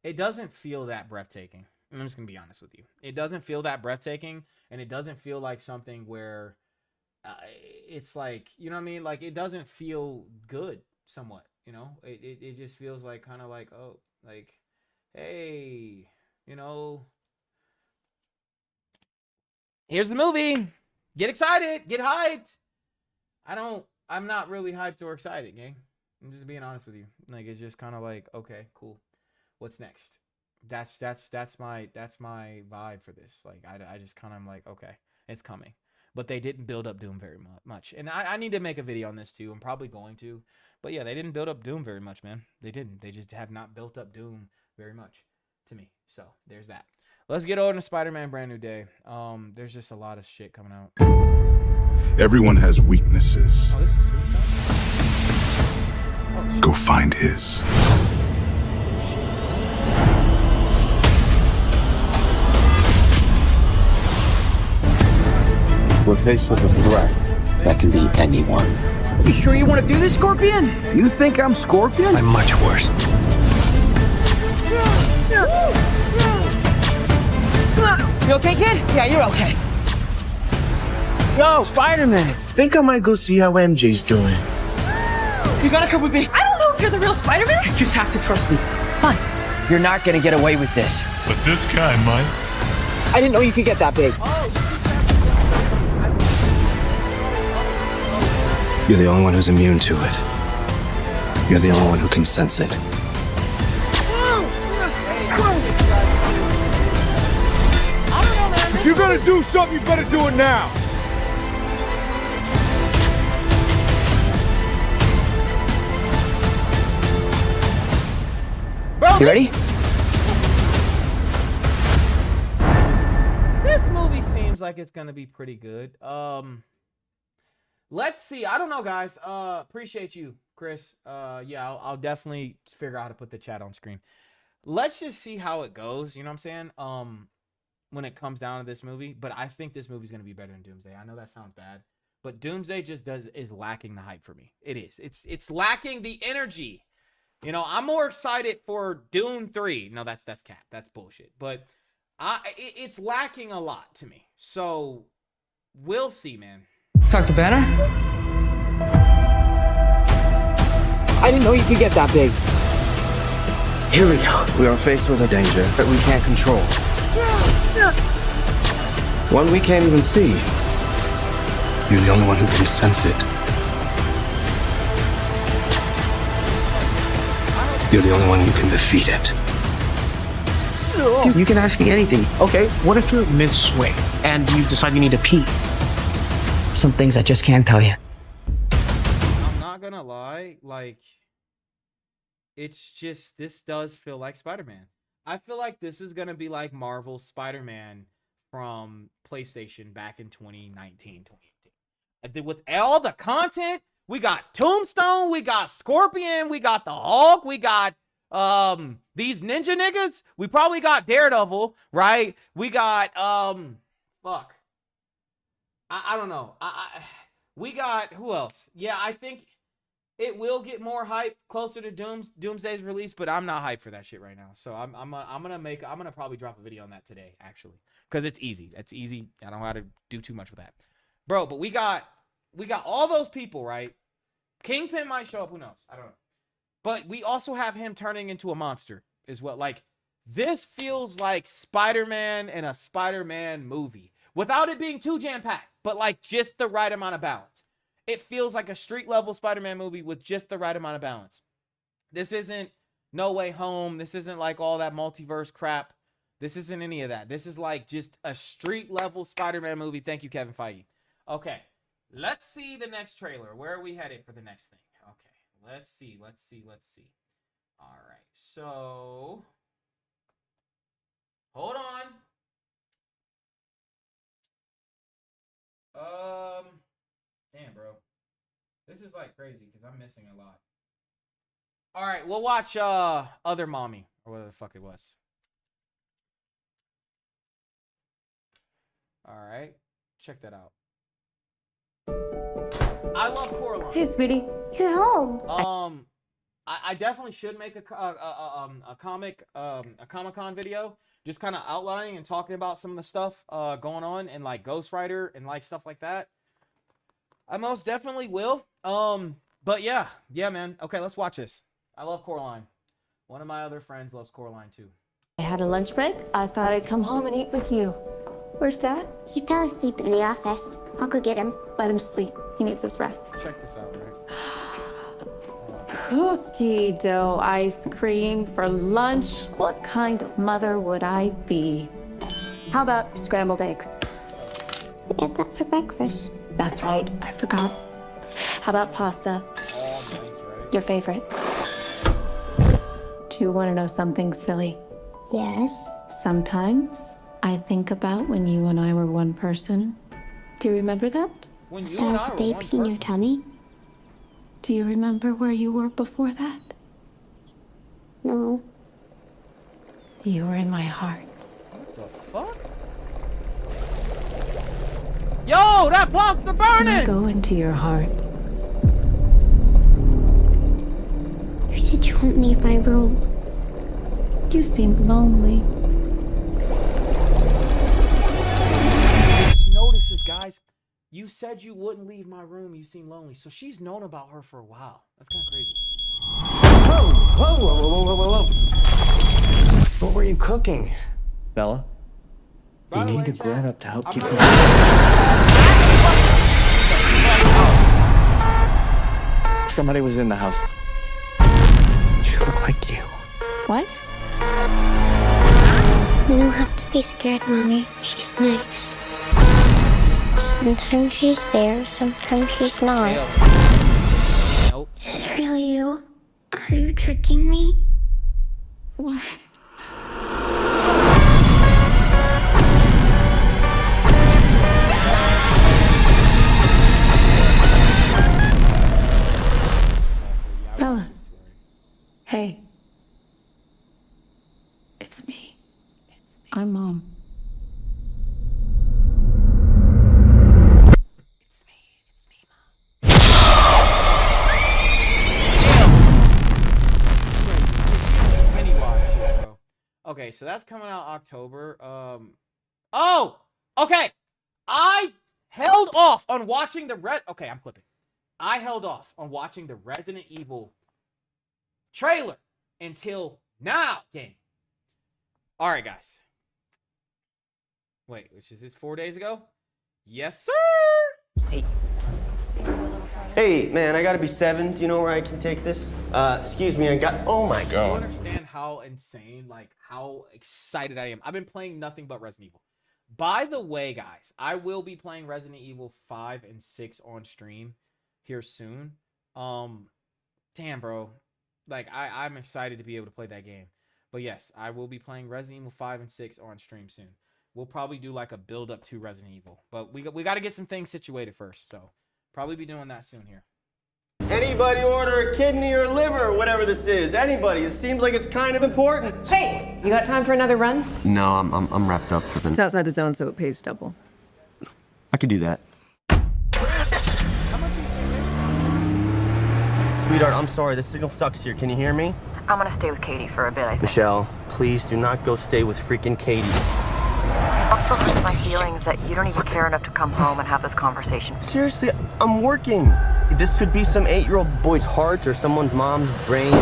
It doesn't feel that breathtaking. I'm just going to be honest with you. It doesn't feel that breathtaking, and it doesn't feel like something where it's like, you know what I mean? Like, it doesn't feel good somewhat, you know? It just feels like kind of like, oh, like, hey, you know... Here's the movie. Get excited. Get hyped. I'm not really hyped or excited, gang. I'm just being honest with you. Like, it's just kind of like, okay, cool. What's next? That's my vibe for this. Like, I just kind of am like, okay, it's coming. But they didn't build up Doom very much. And I need to make a video on this too. I'm probably going to. But yeah, they didn't build up Doom very much, man. They didn't. They just have not built up Doom very much to me. So there's that. Let's get over to Spider-Man Brand New Day. There's just a lot of shit coming out. Everyone has weaknesses. Oh, this is true. Oh, Go find his. We're faced with a threat that can be anyone. You sure you want to do this, Scorpion? You think I'm Scorpion? I'm much worse. You okay, kid? Yeah, you're okay. Yo, Spider-Man. Think I might go see how MJ's doing. You gotta come with me. I don't know if you're the real Spider-Man. You just have to trust me. Fine. You're not gonna get away with this. But this guy might. I didn't know you could get that big. You're the only one who's immune to it. You're the only one who can sense it. you're gonna do something, you better do it now. Bro, You ready? This movie seems like it's gonna be pretty good. Let's see. I don't know, guys. Appreciate you, Chris. Yeah, I'll definitely figure out how to put the chat on screen. Let's just see how it goes. You know what I'm saying? When it comes down to this movie, but I think this movie's gonna be better than Doomsday. I know that sounds bad, but Doomsday just is lacking the hype for me. It is. It's lacking the energy. You know, I'm more excited for Doom 3. No, that's cap. That's bullshit. But it's lacking a lot to me. So we'll see, man. Dr. Banner? I didn't know you could get that big. Here we go. We are faced with a danger that we can't control. One we can't even see. You're the only one who can sense it. You're the only one who can defeat it. Dude, you can ask me anything. Okay, what if you're mid-swing and you decide you need to pee? Some things I just can't tell you. I'm not gonna lie, like, it's just, this does feel like Spider-Man. I feel like this is gonna be like Marvel's Spider-Man from PlayStation back in 2019, 2018. With all the content, we got Tombstone, we got Scorpion, we got the Hulk, we got these ninja niggas. We probably got Daredevil, right? We got fuck. I don't know. We got who else? Yeah, I think it will get more hype closer to Doomsday's release, but I'm not hyped for that shit right now. So I'm gonna probably drop a video on that today, actually, because it's easy. That's easy. I don't know how to do too much with that, bro. But we got all those people, right? Kingpin might show up. Who knows? I don't know. But we also have him turning into a monster as well. Like, this feels like Spider-Man in a Spider-Man movie without it being too jam-packed, but like just the right amount of balance. It feels like a street-level Spider-Man movie with just the right amount of balance. This isn't No Way Home. This isn't like all that multiverse crap. This isn't any of that. This is like just a street-level Spider-Man movie. Thank you, Kevin Feige. Okay. Let's see the next trailer. Where are we headed for the next thing? Okay, let's see. All right, so hold on. Damn, bro, this is like crazy because I'm missing a lot. All right, we'll watch Other Mommy or whatever the fuck it was. All right, check that out. I love Coraline. Hey, sweetie. You're home. I definitely should make a Comic-Con video, just kind of outlining and talking about some of the stuff going on and like Ghost Rider and like stuff like that. I most definitely will. But yeah, man. Okay, let's watch this. I love Coraline. One of my other friends loves Coraline too. I had a lunch break. I thought I'd come home and eat with you. Where's Dad? He fell asleep in the office. I'll go get him. Let him sleep. He needs his rest. Check this out, right? Cookie dough ice cream for lunch. What kind of mother would I be? How about scrambled eggs? I had that for breakfast. That's right. I forgot. How about pasta? Oh, nice, right? Your favorite. Do you want to know something silly? Yes. Sometimes I think about when you and I were one person. Do you remember that? When you So I and was I a were baby one in your person. tummy? Do you remember where you were before that? No. You were in my heart. What the fuck? Yo, that pasta Can I burning! go into your heart? You said you wouldn't leave my room. You seemed lonely. Just notice this, guys. You said you wouldn't leave my room. You seem lonely. So she's known about her for a while. That's kind of crazy. Whoa. What were you cooking? Bella? By You the need way, to Chad, grown up to help I'm keep not- them. Somebody was in the house. She looked like you. What? You don't have to be scared, Mommy. She's nice. Sometimes she's there, sometimes she's not. Nope. Is it really you? Are you tricking me? Bella. Hey. It's me. I'm Mom. Okay, so that's coming out October. Oh, okay. I held off on watching Okay, I'm clipping. I held off on watching the Resident Evil trailer until now, gang. All right, guys. Wait, which is this 4 days ago? Yes, sir. Hey, man, I gotta be 7. Do you know where I can take this? Excuse me, oh my Do you god. understand how insane, like, how excited I am? I've been playing nothing but Resident Evil. By the way, guys, I will be playing Resident Evil 5 and 6 on stream here soon. Damn, bro. Like, I'm excited to be able to play that game. But yes, I will be playing Resident Evil 5 and 6 on stream soon. We'll probably do, like, a build-up to Resident Evil. But we got to get some things situated first, so probably be doing that soon here. Anybody order a kidney or liver or whatever this is? Anybody? It seems like it's kind of important. Hey, you got time for another run? No, I'm wrapped up for the... It's outside the zone, so it pays double. I could do that. Sweetheart, I'm sorry. The signal sucks here. Can you hear me? I'm gonna stay with Katie for a bit, I think. Michelle, please do not go stay with freaking Katie. Also hurts my feelings that you don't even care enough to come home and have this conversation. Seriously, I'm working. This could be some 8-year-old boy's heart or someone's mom's brain.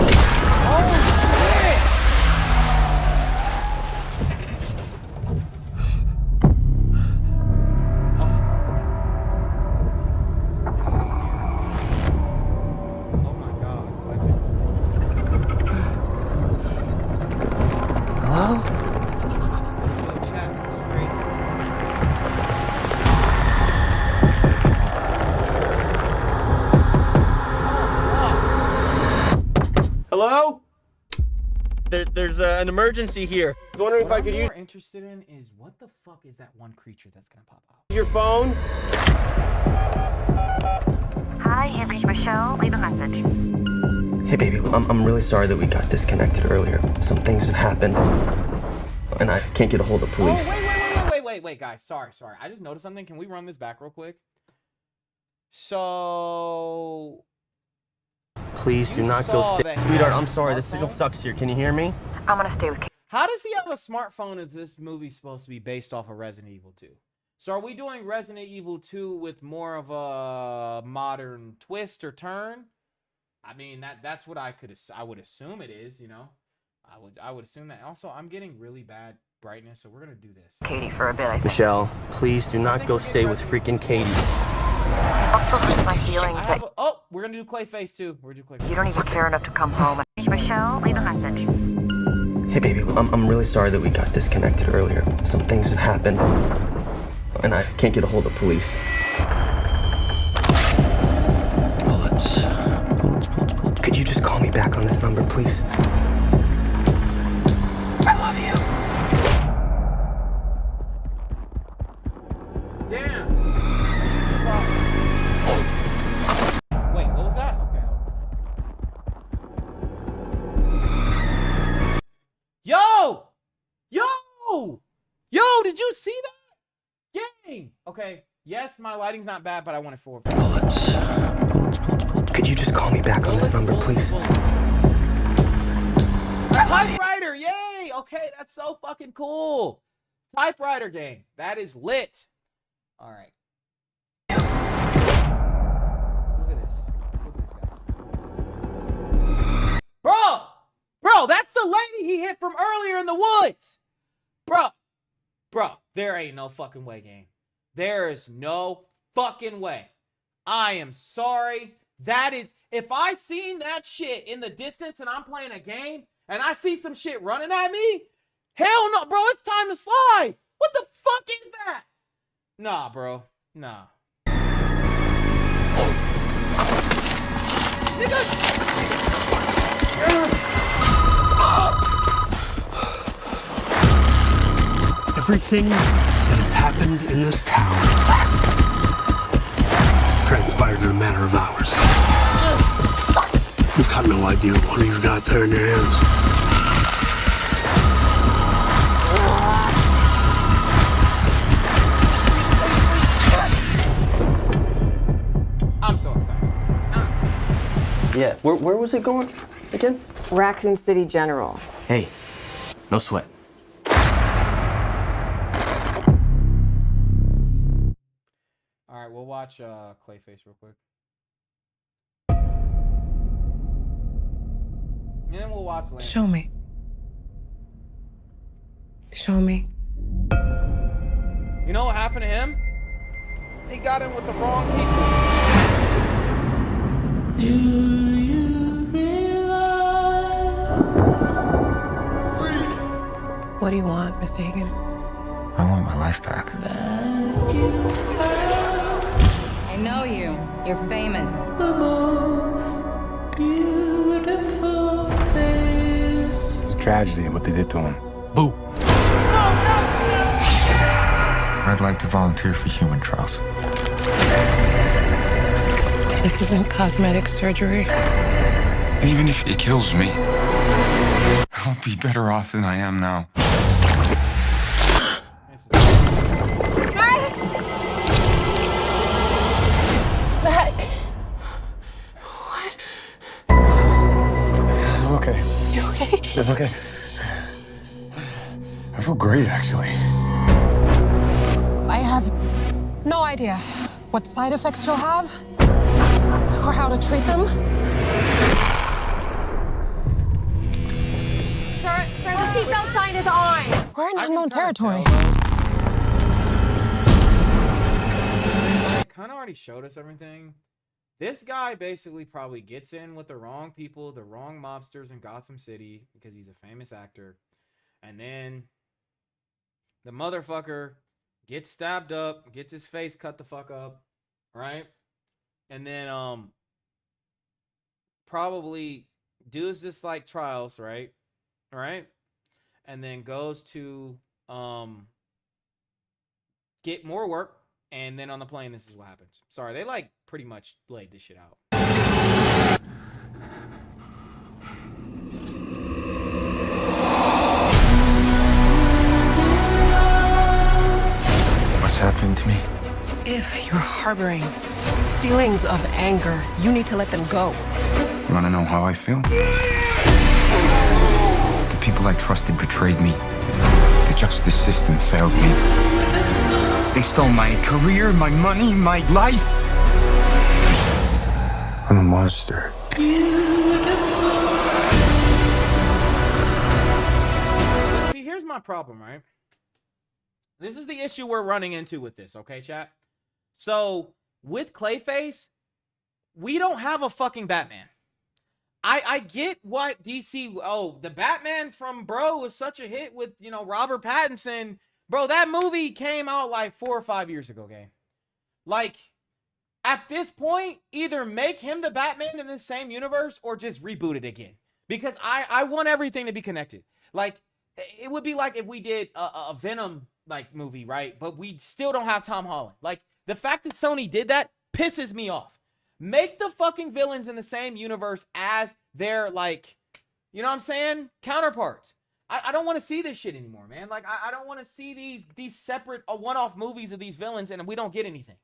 Hello? There's an emergency here. I was wondering if I could use... What I'm more interested in is what the fuck is that one creature that's gonna pop out? your phone. Hi, you've reached Michelle. Leave a message. Hey, baby, I'm really sorry that we got disconnected earlier. Some things have happened, and I can't get a hold of police. Oh, wait, guys. Sorry. I just noticed something. Can we run this back real quick? So... Please do not go stay. Sweetheart, I'm sorry. The signal sucks here. Can you hear me? I'm gonna stay with Katie. How does he have a smartphone if this movie's supposed to be based off of Resident Evil 2? So are we doing Resident Evil 2 with more of a modern twist or turn? I mean, that's what I would assume it is, you know. I would assume that. Also, I'm getting really bad brightness, so we're gonna do this. Katie for a bit, I think. Michelle, please do not go stay with freaking Katie. Also hurts my feelings that oh, we're gonna do Clayface too. We're gonna do Clayface. you don't even care enough to come home. Michelle, leave a message. Hey, baby, I'm really sorry that we got disconnected earlier. Some things have happened, and I can't get a hold of police. Bullets. Could you just call me back on this number, please? I love you. Damn. Wait, what was that? Okay. Yo, did you see that? Gang. Okay. Yes, my lighting's not bad, but I want it forward. Bullets. Could you just call me back on this number, please? Typewriter, yay! Okay, that's so fucking cool. Typewriter game. That is lit. All right. Look at this. Look at this, guys. Bro, that's the lady he hit from earlier in the woods. Bro, there ain't no fucking way, game. There is no fucking way. I am sorry. That is, if I seen that shit in the distance and I'm playing a game and I see some shit running at me Hell no, bro. It's time to slide. What the fuck is that? Nah, bro. Nah. Everything that has happened in this town transpired in a matter of hours. You've got no idea what you've got there in your hands. I'm so excited. Yeah, where was it going again? Raccoon City General. Hey, no sweat. All right, we'll watch Clayface real quick. And then we'll watch Lance. Show me. Show me. You know what happened to him? He got in with the wrong people. What do you want, Mr. Hagen? I want my life back. I know you. You're famous. It's a tragedy what they did to him. Boo. I'd like to volunteer for human trials. This isn't cosmetic surgery. Even if it kills me, I'll be better off than I am now. Matt. I'm okay. You okay? I'm okay. I feel great, actually. I have no idea what side effects you'll have or how to treat them. Sir, the seatbelt sign is on. We're in unknown territory. Kind of already showed us everything. This guy basically probably gets in with the wrong people, the wrong mobsters in Gotham City because he's a famous actor. And then the motherfucker gets stabbed up, gets his face cut the fuck up, right? And then probably does this like trials, right? Right? And then goes to get more work. And then on the plane, this is what happens. Sorry, they like pretty much laid this shit out. What's happening to me? If you're harboring feelings of anger, you need to let them go. You want to know how I feel? The people I trusted betrayed me. The justice system failed me. They stole my career, my money, my life. I'm a monster. See, here's my problem, right? This is the issue we're running into with this, okay, chat? So, with Clayface, we don't have a fucking Batman. I get what DC, the Batman from Bro was such a hit with, Robert Pattinson. Bro, that movie came out like 4 or 5 years ago, gang. Like, at this point, either make him the Batman in the same universe or just reboot it again. Because I want everything to be connected. Like, it would be like if we did a Venom, like, movie, right? But we still don't have Tom Holland. Like, the fact that Sony did that pisses me off. Make the fucking villains in the same universe as their, like, you know what I'm saying? Counterparts. I don't want to see this shit anymore, man. Like, I don't want to see these separate one-off movies of these villains and we don't get anything.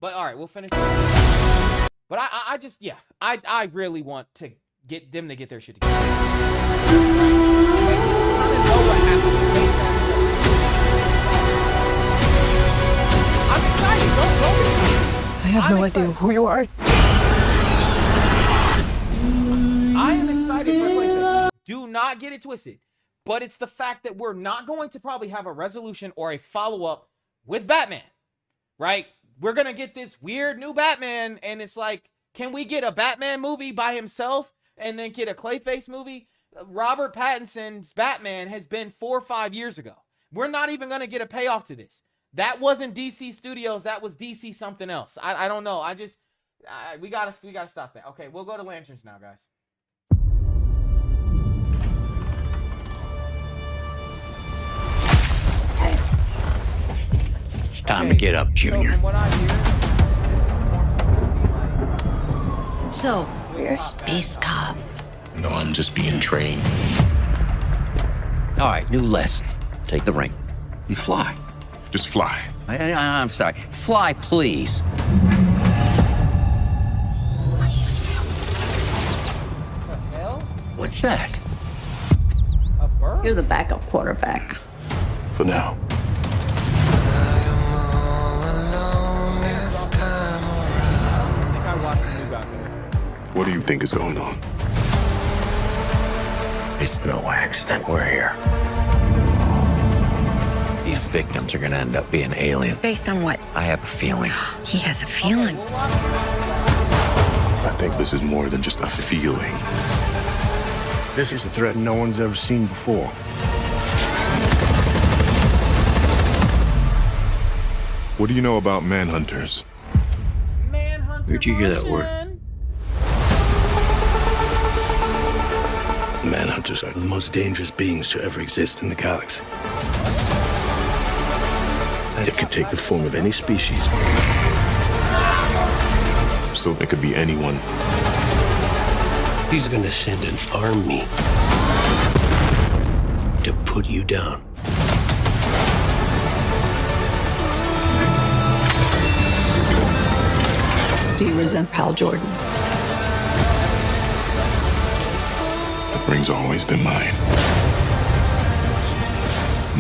But, all right, we'll finish. But I just, yeah, I really want to get them to get their shit together. I'm excited. I have no idea who you are. I am excited for Clayface. Do not get it twisted. But it's the fact that we're not going to probably have a resolution or a follow-up with Batman, right? We're going to get this weird new Batman, and it's like, can we get a Batman movie by himself and then get a Clayface movie? Robert Pattinson's Batman has been 4 or 5 years ago. We're not even going to get a payoff to this. That wasn't DC Studios. That was DC something else. I don't know. We gotta stop that. Okay, we'll go to Lanterns now, guys. It's time to get up, Junior. So, from what I hear, So, you're a space cop. No, I'm just being trained. All right, new lesson. Take the ring. You fly. Just fly. I'm sorry. Fly, please. what the hell? What's that? A bird? You're the backup quarterback. For now. I think I watched the new documentary. What do you think is going on? It's no accident we're here. These victims are gonna end up being alien. Based on what? I have a feeling. He has a feeling. I think this is more than just a feeling. This is a threat no one's ever seen before. What do you know about manhunters? Where'd you hear that word? Manhunters are the most dangerous beings to ever exist in the galaxy. They could take the form of any species. So it could be anyone. He's gonna send an army to put you down. Do you resent Hal Jordan? The ring's always been mine.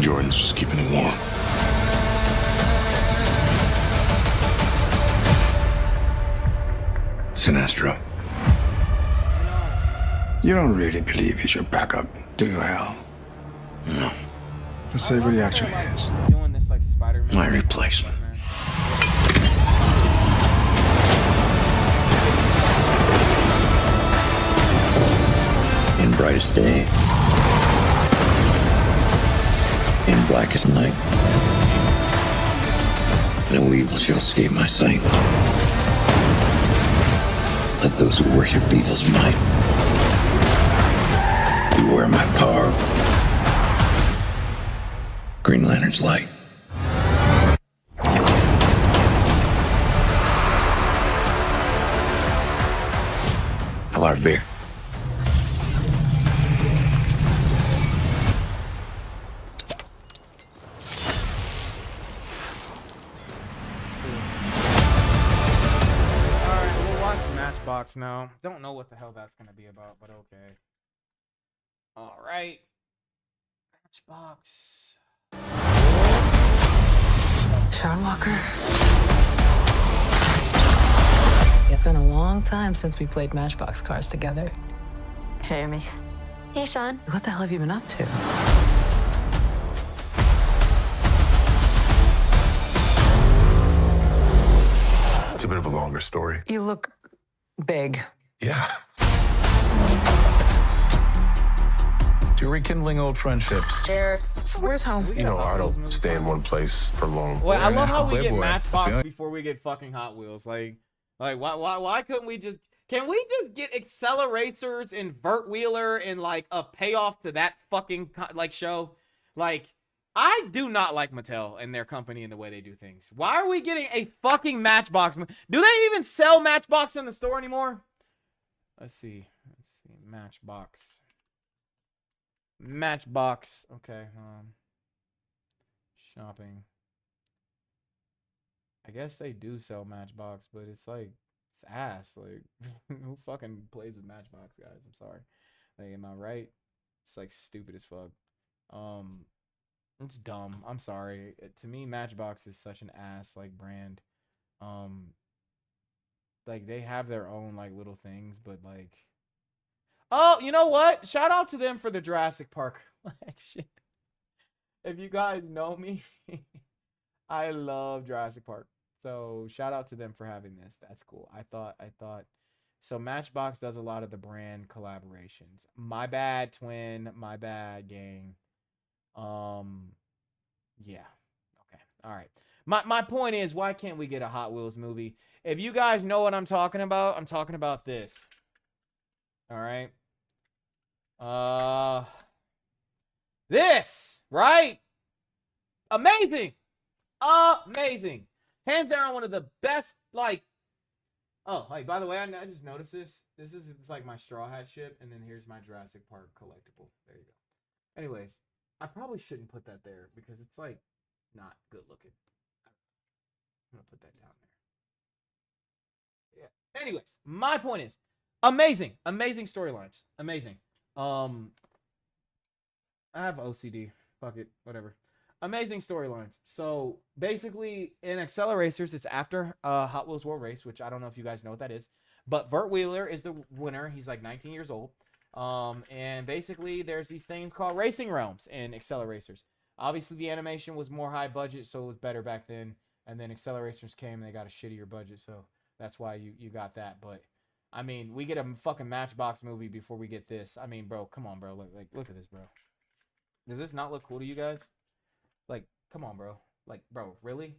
Jordan's just keeping it warm. Sinestro. You don't really believe he's your backup, do you, Hal? No. Let's say what he actually is. Doing this like Spider-Man. My replacement. In brightest day, in blackest night, no evil shall escape my sight. Let those who worship evil's might beware my power. Green Lantern's light. How about a beer? Matchbox now. Don't know what the hell that's gonna be about, but okay. All right. Matchbox. Sean Walker. It's been a long time since we played Matchbox cars together. Hey, Amy. Hey, Sean. What the hell have you been up to? It's a bit of a longer story. You look big. Yeah. To rekindling old friendships. Cheers. So where's home? You know, I don't stay in one place for long. Well, I love how we get Playboy. Matchbox before we get fucking Hot Wheels. Like why couldn't we just? Can we just get Acceleracers and Burt Wheeler and like a payoff to that fucking like show? Like, I do not like Mattel and their company and the way they do things. Why are we getting a fucking Matchbox? Do they even sell Matchbox in the store anymore? Let's see. Matchbox. Okay. Shopping. I guess they do sell Matchbox, but it's like, it's ass. Like, who fucking plays with Matchbox, guys? I'm sorry. Like, am I right? It's like stupid as fuck. It's dumb. I'm sorry. To me, Matchbox is such an ass like brand. Like they have their own like little things, but like, oh, you know what? Shout out to them for the Jurassic Park shit. If you guys know me, I love Jurassic Park. So shout out to them for having this. That's cool. I thought So Matchbox does a lot of the brand collaborations. My bad, twin. My bad, gang. Yeah. Okay. All right. My point is, why can't we get a Hot Wheels movie? If you guys know what I'm talking about this. All right. This, right? Amazing. Amazing. Hands down, one of the best, like, oh, hey, by the way, I just noticed this. It's like my Straw Hat ship, and then here's my Jurassic Park collectible. There you go. Anyways, I probably shouldn't put that there because it's, like, not good looking. I'm going to put that down there. Yeah. Anyways, my point is, amazing storylines. Amazing. I have OCD. Fuck it. Whatever. Amazing storylines. So basically, in Acceleracers, it's after Hot Wheels World Race, which I don't know if you guys know what that is. But Burt Wheeler is the winner. He's like 19 years old. And basically, there's these things called racing realms in Acceleracers. Obviously, the animation was more high budget, so it was better back then. And then Acceleracers came, and they got a shittier budget, so that's why you got that. But I mean, we get a fucking Matchbox movie before we get this. I mean, bro, come on, bro. Look at this, bro. Does this not look cool to you guys? Like, come on, bro. Like, bro, really?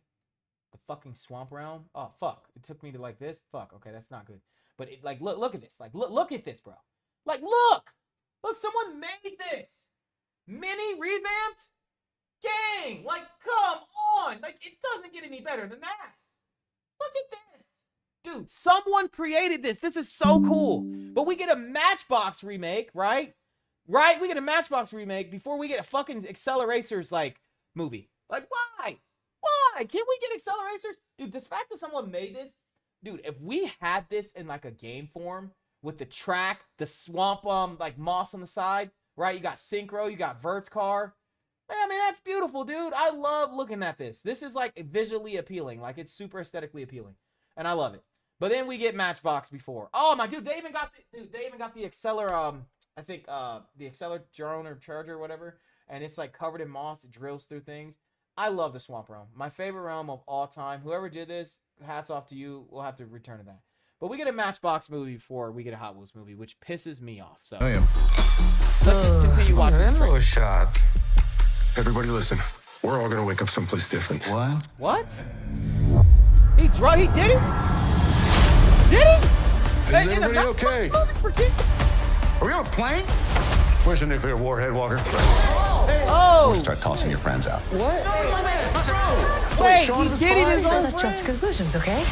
The fucking swamp realm? Oh, fuck. It took me to like this? Fuck. Okay, that's not good. But it, like, look at this. Like, look at this, bro. Like, look! Look, someone made this! Mini revamped? Gang! Like, come on! Like, it doesn't get any better than that. Look at this! Dude, someone created this. This is so cool. But we get a Matchbox remake, right? Right? We get a Matchbox remake before we get a fucking Acceleracers, like, movie. Like, why? Why? Can't we get Acceleracers? Dude, this fact that someone made this, dude, if we had this in, like, a game form with the track, the swamp, like, moss on the side, right? You got Synchro, you got Vert's car. I mean, that's beautiful, dude. I love looking at this. This is, like, visually appealing. Like, it's super aesthetically appealing. And I love it. But then we get Matchbox before. Oh, my dude, they even got the Acceler, I think, the Acceler drone or charger or whatever. And it's, like, covered in moss. It drills through things. I love the Swamp Realm. My favorite realm of all time. Whoever did this, hats off to you. We'll have to return to that. But we get a Matchbox movie before we get a Hot Wheels movie, which pisses me off. So let's just continue watching this trailer. Shots. Everybody listen. We're all gonna wake up someplace different. What? What? He did it? Did he? Is everybody okay? For kids? Are we on a plane? Where's the nuclear warhead, Walker? Oh! Start tossing your friends out. What? Wait, he's getting his own Let's jump to conclusions, okay?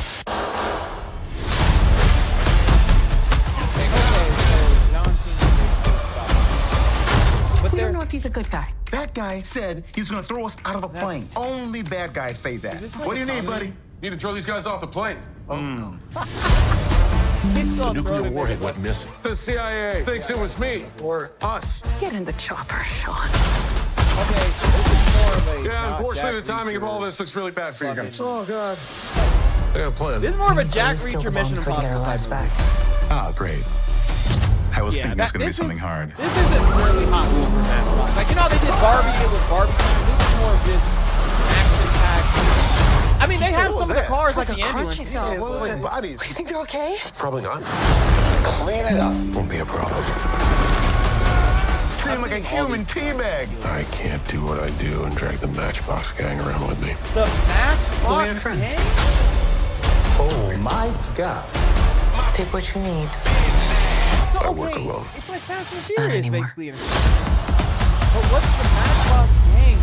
We don't know if he's a good guy. That guy said he was gonna throw us out of a plane. Only bad guys say that. What do you need, buddy? Need to throw these guys off the plane. The nuclear warhead went missing. The CIA thinks it was me or us. Get in the chopper, Sean. Okay, so this is more of a Yeah, not unfortunately, Jack the timing of Reacher all this looks really bad for you guys. Oh, God. I got a plan. This is more of a Jack Still Reacher the Mission bones, we can get our Impossible type lives movie. back. Ah, great. I was thinking it was going to be this something is- hard. This isn't really Hot Wheels or Matchbox. Like, you know, they did Barbie, it was Barbie. This is more of just action-packed. I mean, they have some of the cars, like the ambulance. Bodies. You think they're okay? Probably not. Clean it up. Won't be a problem. Treat him like a human teabag. I can't do what I do and drag the Matchbox gang around with me. The Matchbox gang? Oh, my God. Take what you need. So, I work okay, alone. it's like Fast and Not Furious, anymore. basically. But what's the Matchbox gang?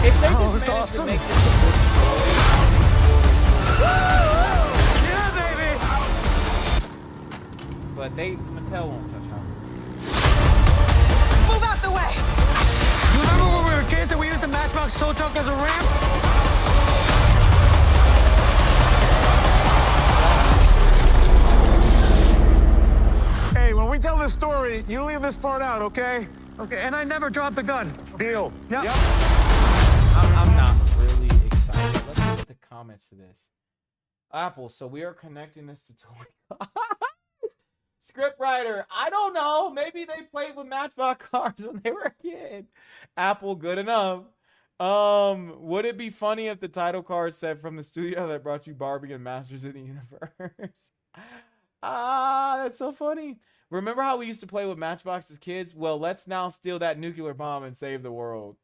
If they just managed to make this Yeah, baby. but Mattel won't touch Hot Wheels. Move out the way! You remember when we were kids and we used the Matchbox tow truck as a ramp? Hey, when we tell this story, you leave this part out, okay? Okay, and I never dropped the gun. Deal. Yep. I'm not really excited. Let's look at the comments to this. Apple, so we are connecting this to Toy Cars. Scriptwriter, I don't know. Maybe they played with Matchbox cars when they were a kid. Apple, good enough. Would it be funny if the title card said from the studio that brought you Barbie and Masters in the Universe? That's so funny. Remember how we used to play with Matchbox as kids? Well, let's now steal that nuclear bomb and save the world.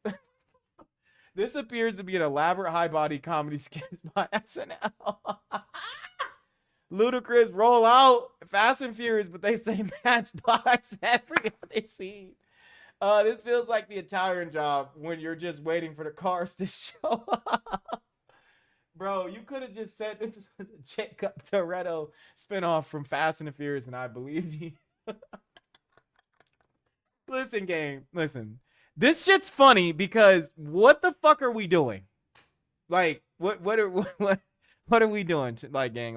This appears to be an elaborate high-body comedy skit by SNL. Ludacris roll out Fast and Furious, but they say Matchbox every other scene. This feels like the Italian Job when you're just waiting for the cars to show up. Bro, you could have just said this was a Jacob Toretto spinoff from Fast and the Furious, and I believe you. Listen, gang, listen. This shit's funny because what the fuck are we doing? Like, what are we doing? Like, gang,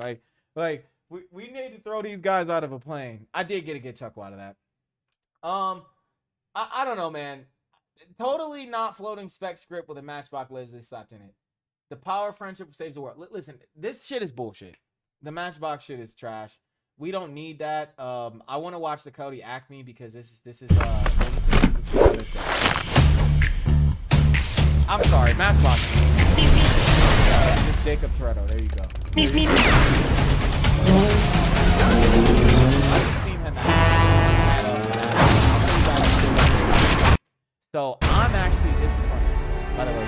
like we need to throw these guys out of a plane. I did get a good chuckle out of that. I don't know, man. Totally not floating spec script with a Matchbox Leslie slapped in it. The power of friendship saves the world. Listen, this shit is bullshit. The Matchbox shit is trash. We don't need that. I want to watch the Cody Acme because this is I'm sorry, Matchbox. Just Jacob Toretto. There you go. I've seen him So I'm actually, this is funny, by the way,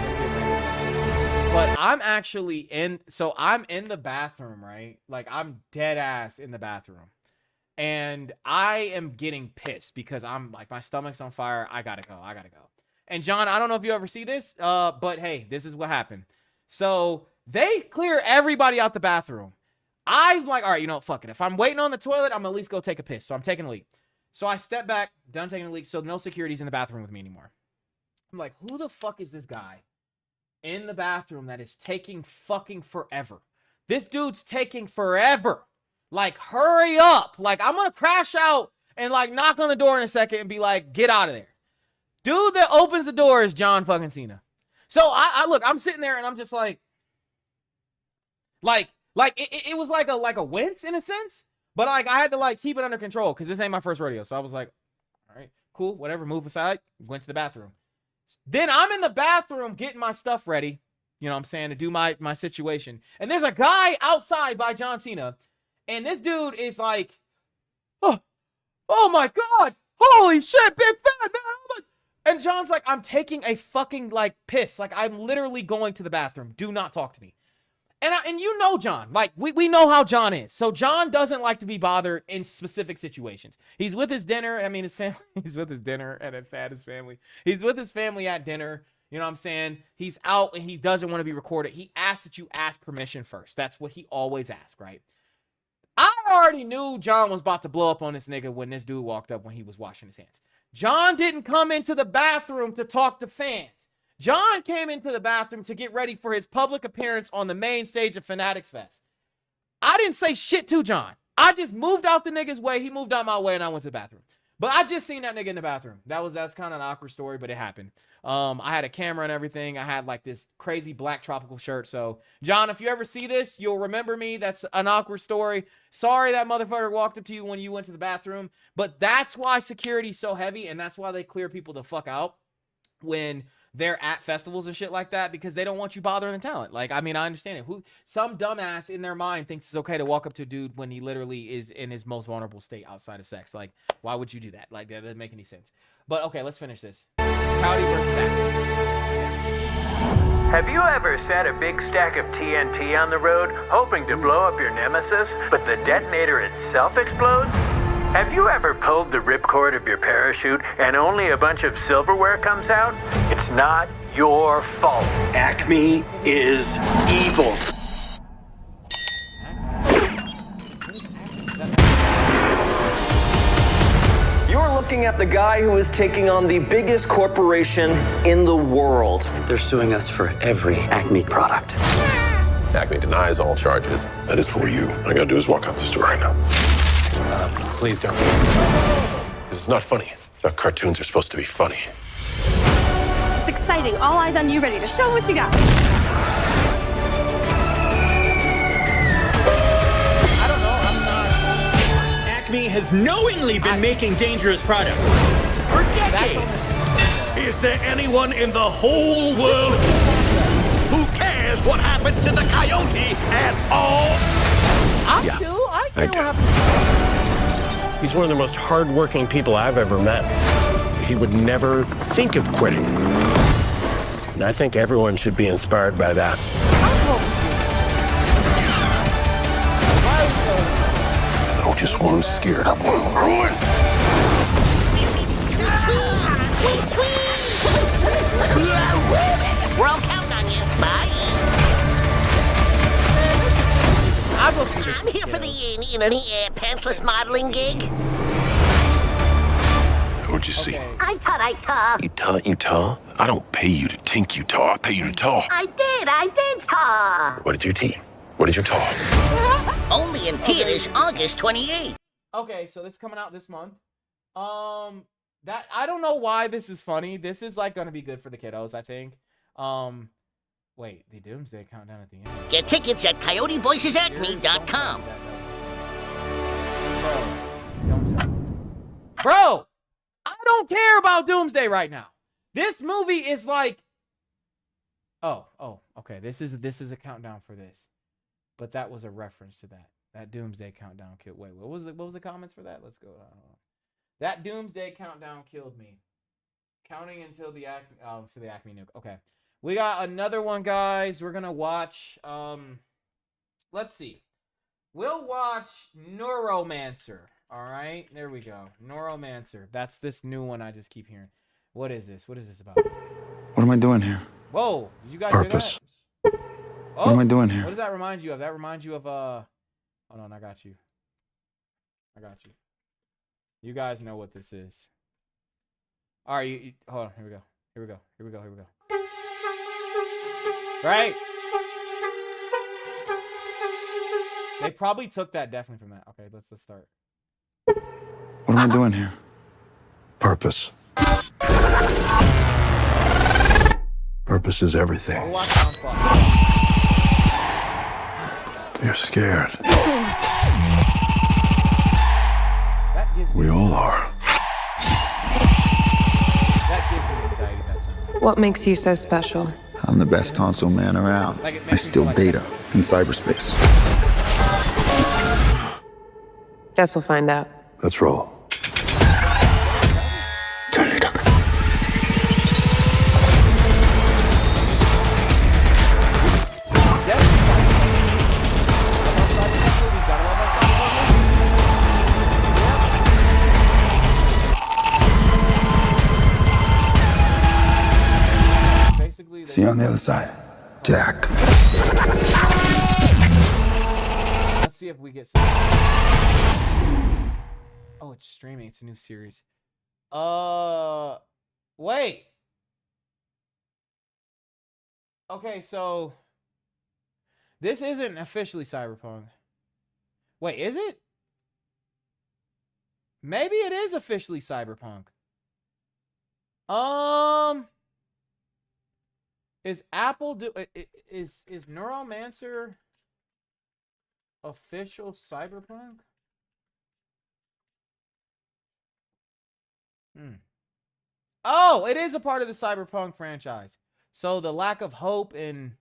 but I'm actually in the bathroom, right? Like I'm dead ass in the bathroom. And I am getting pissed because I'm like, my stomach's on fire. I gotta go. And John, I don't know if you ever see this, but hey, this is what happened. So they clear everybody out the bathroom. I'm like, all right, you know what, fuck it. If I'm waiting on the toilet, I'm at least go take a piss. So I'm taking a leak. So I step back, done taking a leak, so no security's in the bathroom with me anymore. I'm like, who the fuck is this guy in the bathroom that is taking fucking forever? This dude's taking forever. Like, hurry up. Like, I'm gonna crash out and like knock on the door in a second and be like, get out of there. Dude that opens the door is John fucking Cena. So I look, I'm sitting there and I'm just like it was like a wince in a sense, but like I had to like keep it under control because this ain't my first rodeo. So I was like, all right, cool, whatever, move aside, went to the bathroom. Then I'm in the bathroom getting my stuff ready, you know what I'm saying, to do my situation. And there's a guy outside by John Cena, and this dude is like, oh my God, holy shit, big fan, man. And John's like, I'm taking a fucking like piss. Like I'm literally going to the bathroom. Do not talk to me. And you know John, like we know how John is. So John doesn't like to be bothered in specific situations. He's with his dinner. I mean, his family. He's with his dinner and at his family. He's with his family at dinner. You know what I'm saying? He's out and he doesn't want to be recorded. He asks that you ask permission first. That's what he always asks, right? I already knew John was about to blow up on this nigga when this dude walked up when he was washing his hands. John didn't come into the bathroom to talk to fans. John came into the bathroom to get ready for his public appearance on the main stage of Fanatics Fest. I didn't say shit to John. I just moved out the nigga's way. He moved out my way and I went to the bathroom. But I just seen that nigga in the bathroom. That's kind of an awkward story, but it happened. I had a camera and everything. I had like this crazy black tropical shirt. So John, if you ever see this, you'll remember me. That's an awkward story. Sorry that motherfucker walked up to you when you went to the bathroom, but that's why security's so heavy. And that's why they clear people the fuck out when they're at festivals and shit like that, because they don't want you bothering the talent. Like, I mean, I understand it. Some dumbass in their mind thinks it's okay to walk up to a dude when he literally is in his most vulnerable state outside of sex. Like, why would you do that? Like, that doesn't make any sense. But okay, let's finish this. Cowdy versus Acme. Yes. Have you ever set a big stack of TNT on the road, hoping to blow up your nemesis, but the detonator itself explodes? Have you ever pulled the ripcord of your parachute and only a bunch of silverware comes out? It's not your fault. Acme is evil. You're looking at the guy who is taking on the biggest corporation in the world. They're suing us for every Acme product. Acme denies all charges. That is for you. All I gotta do is walk out the store right now. Please don't. This is not funny. I thought cartoons are supposed to be funny. It's exciting. All eyes on you, ready to show what you got. I don't know. I'm not. Acme has knowingly been making dangerous products for decades. Is there anyone in the whole world who cares what happened to the coyote at all? I do. I care what happened. He's one of the most hardworking people I've ever met. He would never think of quitting. And I think everyone should be inspired by that. I don't just want him scared, I want him ruined. We're all counting on you. Bye. I'm here for the pantsless modeling gig. What'd you see? I taught. You taught? I don't pay you to tink Utah. I pay you to talk. I did taught. What did you teach? What did you talk? Only in theaters August 28th. Okay, so this is coming out this month. That I don't know why this is funny. This is like gonna be good for the kiddos, I think. Wait, the Doomsday Countdown at the end. Get tickets at coyotevoicesacme.com. Bro, I don't care about Doomsday right now. This movie is like, oh, okay. This is a countdown for this, but that was a reference to that Doomsday Countdown killed. Wait, what was the comments for that? Let's go. I don't know. That Doomsday Countdown killed me. Counting until the Acme nuke. Okay. We got another one, guys. We're gonna watch. Let's see. We'll watch Neuromancer. All right, there we go. Neuromancer. That's this new one I just keep hearing. What is this? What is this about? What am I doing here? Whoa! Did you guys Purpose. hear that? Oh, What am I doing here? What does that remind you of? That reminds you of Hold on, I got you. You guys know what this is. All right, you hold on. Here we go. Right? They probably took that definitely from that. Okay, let's start. What am I doing here? Purpose. Purpose is everything. You're scared. We all are. That gives me anxiety, that sound. What makes you so special? I'm the best console man around. I steal data in cyberspace. Guess we'll find out. Let's roll. Turn it up. See you on the other side, Jack. Let's see if we get some. Oh, it's streaming. It's a new series. Wait. Okay, so this isn't officially Cyberpunk. Wait, is it? Maybe it is officially Cyberpunk. Is Apple is Neuromancer official Cyberpunk? Oh, it is a part of the Cyberpunk franchise. So the lack of hope and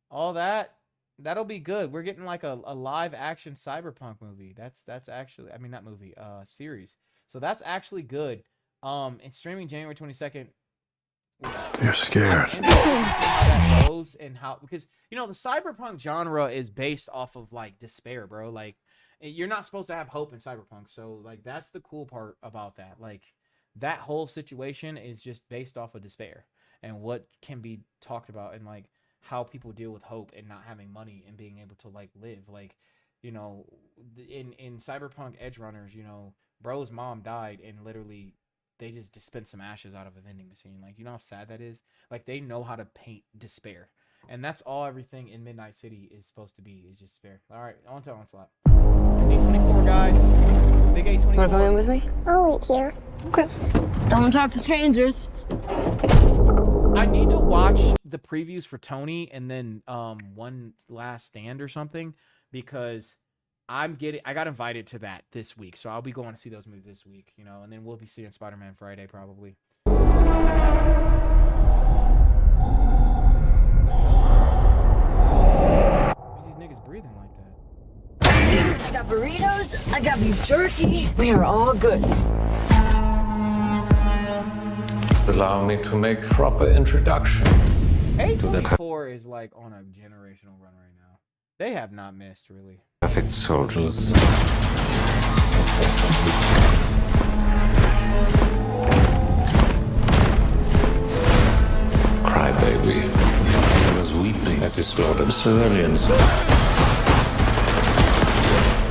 all that'll be good. We're getting like a live action Cyberpunk movie. That's actually, I mean, not movie, series. So that's actually good. It's streaming January 22nd. You're scared. And how that goes and how, because the cyberpunk genre is based off of like despair, bro. Like you're not supposed to have hope in cyberpunk, so like that's the cool part about that. Like that whole situation is just based off of despair and what can be talked about and like how people deal with hope and not having money and being able to like live. Like in cyberpunk Edge Runners, bro's mom died and literally they just dispense some ashes out of a vending machine. Like, you know how sad that is? Like, they know how to paint despair. And that's all everything in Midnight City is supposed to be, is just despair. All right, on to Onslaught. A24, guys. Big A24. Want to come in with me? I'll wait here. Okay. Don't talk to strangers. I need to watch the previews for Tony and then One Last Stand or something, because I got invited to that this week, so I'll be going to see those movies this week, and then we'll be seeing Spider-Man Friday probably. These niggas breathing like that? I got burritos. I got beef jerky. We are all good. Allow me to make proper introductions. A24 is like on a generational run right now. They have not missed, really. Perfect soldiers. Crybaby. He was weeping as he slaughtered civilians.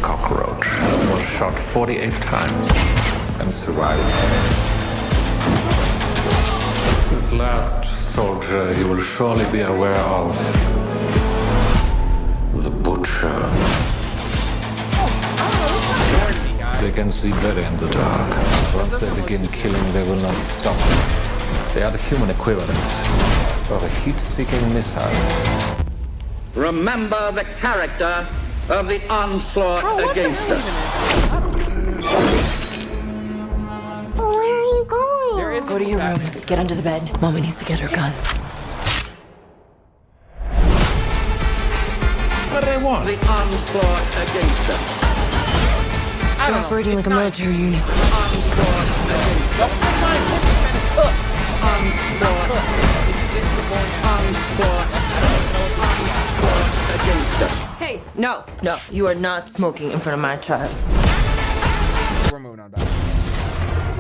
Cockroach was shot 48 times and survived. This last soldier you will surely be aware of. The Butcher. They can see better in the dark. Once they begin killing, they will not stop. They are the human equivalent of a heat-seeking missile. Remember the character of the onslaught against us. Where are you going? Go to your room. Get under the bed. Mama needs to get her guns. What do they want? The onslaught against us. You're operating like a military unit. Hey, no, you are not smoking in front of my child. We're moving on back.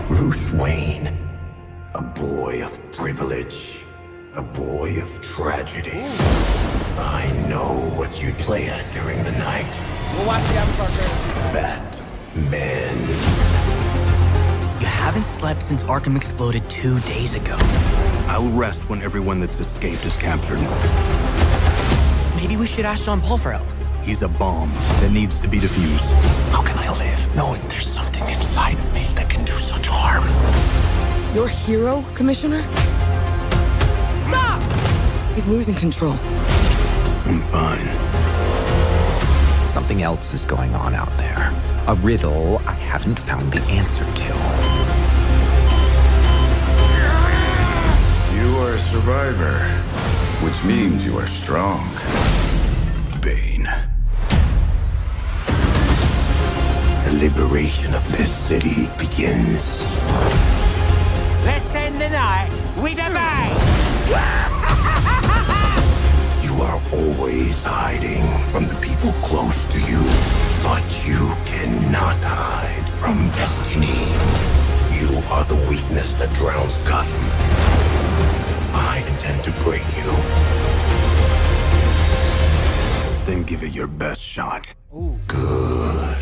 Bruce Wayne, a boy of privilege, a boy of tragedy. I know what you'd play at during the night. We'll watch the Avatar trailer. Batman. You haven't slept since Arkham exploded 2 days ago. I'll rest when everyone that's escaped is captured. Maybe we should ask John Paul for help. He's a bomb that needs to be defused. How can I live knowing there's something inside of me that can do such harm? Your hero, Commissioner? Stop! He's losing control. I'm fine. Something else is going on out there. A riddle I haven't found the answer to. You are a survivor, which means you are strong. Bane. The liberation of this city begins. Let's end the night with a bang! You are always hiding from the people close to you, but you cannot hide from destiny. You are the weakness that drowns Gotham. I intend to break you. Then give it your best shot. Ooh. Good.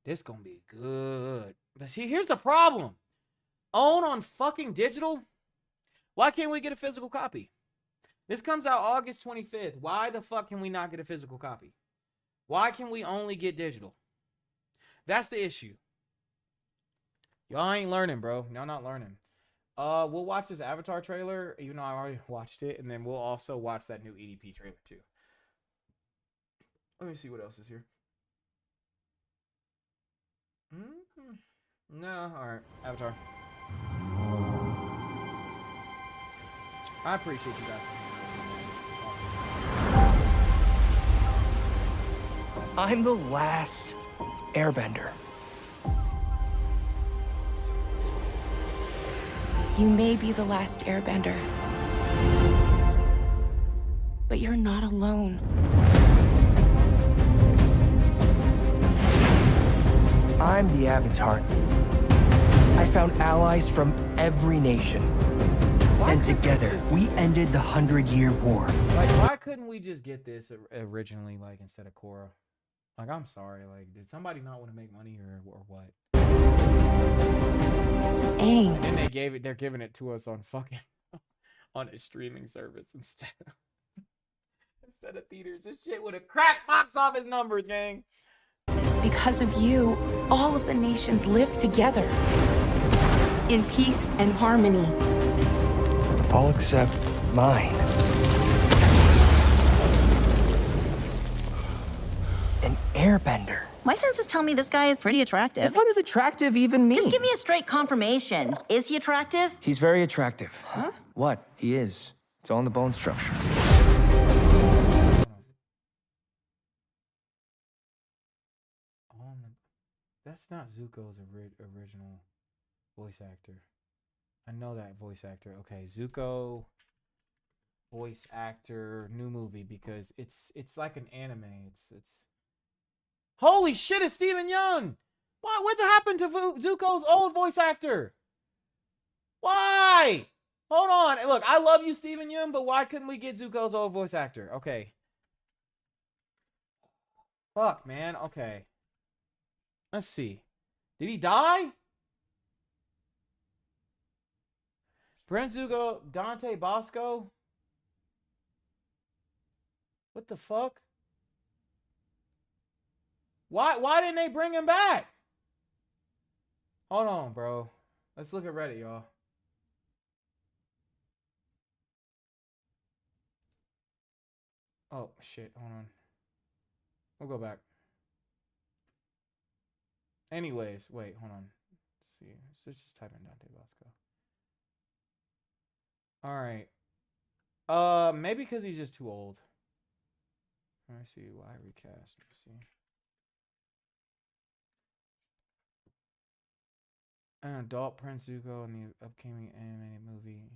This gonna be good. But see, here's the problem. Own on fucking digital? Why can't we get a physical copy? This comes out August 25th. Why the fuck can we not get a physical copy? Why can we only get digital? That's the issue. Y'all ain't learning, bro. Y'all not learning. We'll watch this Avatar trailer, even though I already watched it, and then we'll also watch that new EDP trailer too. Let me see what else is here. No, alright. Avatar. I appreciate you guys. I'm the last airbender. You may be the last airbender, but you're not alone. I'm the Avatar. I found allies from every nation. And together, we ended the 100-Year War. Like, why couldn't we just get this originally, like, instead of Korra? Like, I'm sorry. Like, did somebody not want to make money or what? Aim. And then they're giving it to us on fucking, on a streaming service instead of theaters. This shit would have cracked box office numbers, gang. Because of you, all of the nations live together in peace and harmony. All except mine. An airbender. My senses tell me this guy is pretty attractive. What does attractive even mean? Just give me a straight confirmation. Is he attractive? He's very attractive. Huh? What? He is. It's all in the bone structure. That's not Zuko's original voice actor. I know that voice actor. Okay, Zuko voice actor, new movie, because it's like an anime. It's holy shit! It's Steven Yeun. What happened to Zuko's old voice actor? Why? Hold on. Look, I love you, Steven Yeun, but why couldn't we get Zuko's old voice actor? Okay. Fuck, man. Okay. Let's see. Did he die? Prince Zuko, Dante Bosco? What the fuck? Why didn't they bring him back? Hold on, bro. Let's look at Reddit, y'all. Oh, shit. Hold on. We'll go back. Anyways, wait, hold on. Let's see. Let's just type in Dante Bosco. Alright. Maybe because he's just too old. Let me see. Why recast? Let me see. An adult Prince Zuko in the upcoming animated movie.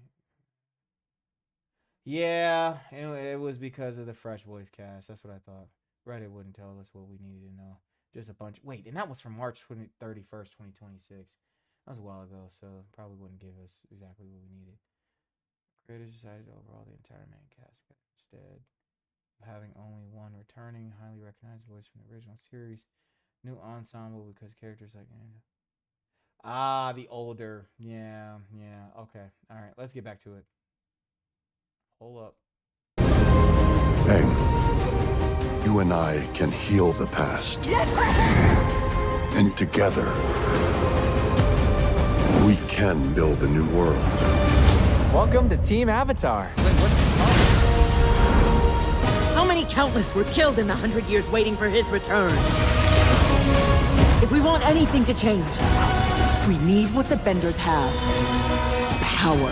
Yeah, it was because of the fresh voice cast. That's what I thought. Reddit wouldn't tell us what we needed to know. Just a bunch. Wait, and that was from March 31st, 2026. That was a while ago, so probably wouldn't give us exactly what we needed. Creators decided to overhaul the entire main cast instead of having only one returning, highly recognized voice from the original series. New ensemble because characters like... the older. Yeah. Okay. All right, let's get back to it. Hold up. Aang, you and I can heal the past. And together, we can build a new world. Welcome to Team Avatar. How many countless were killed in the 100 years waiting for his return? If we want anything to change, we need what the Benders have. Power.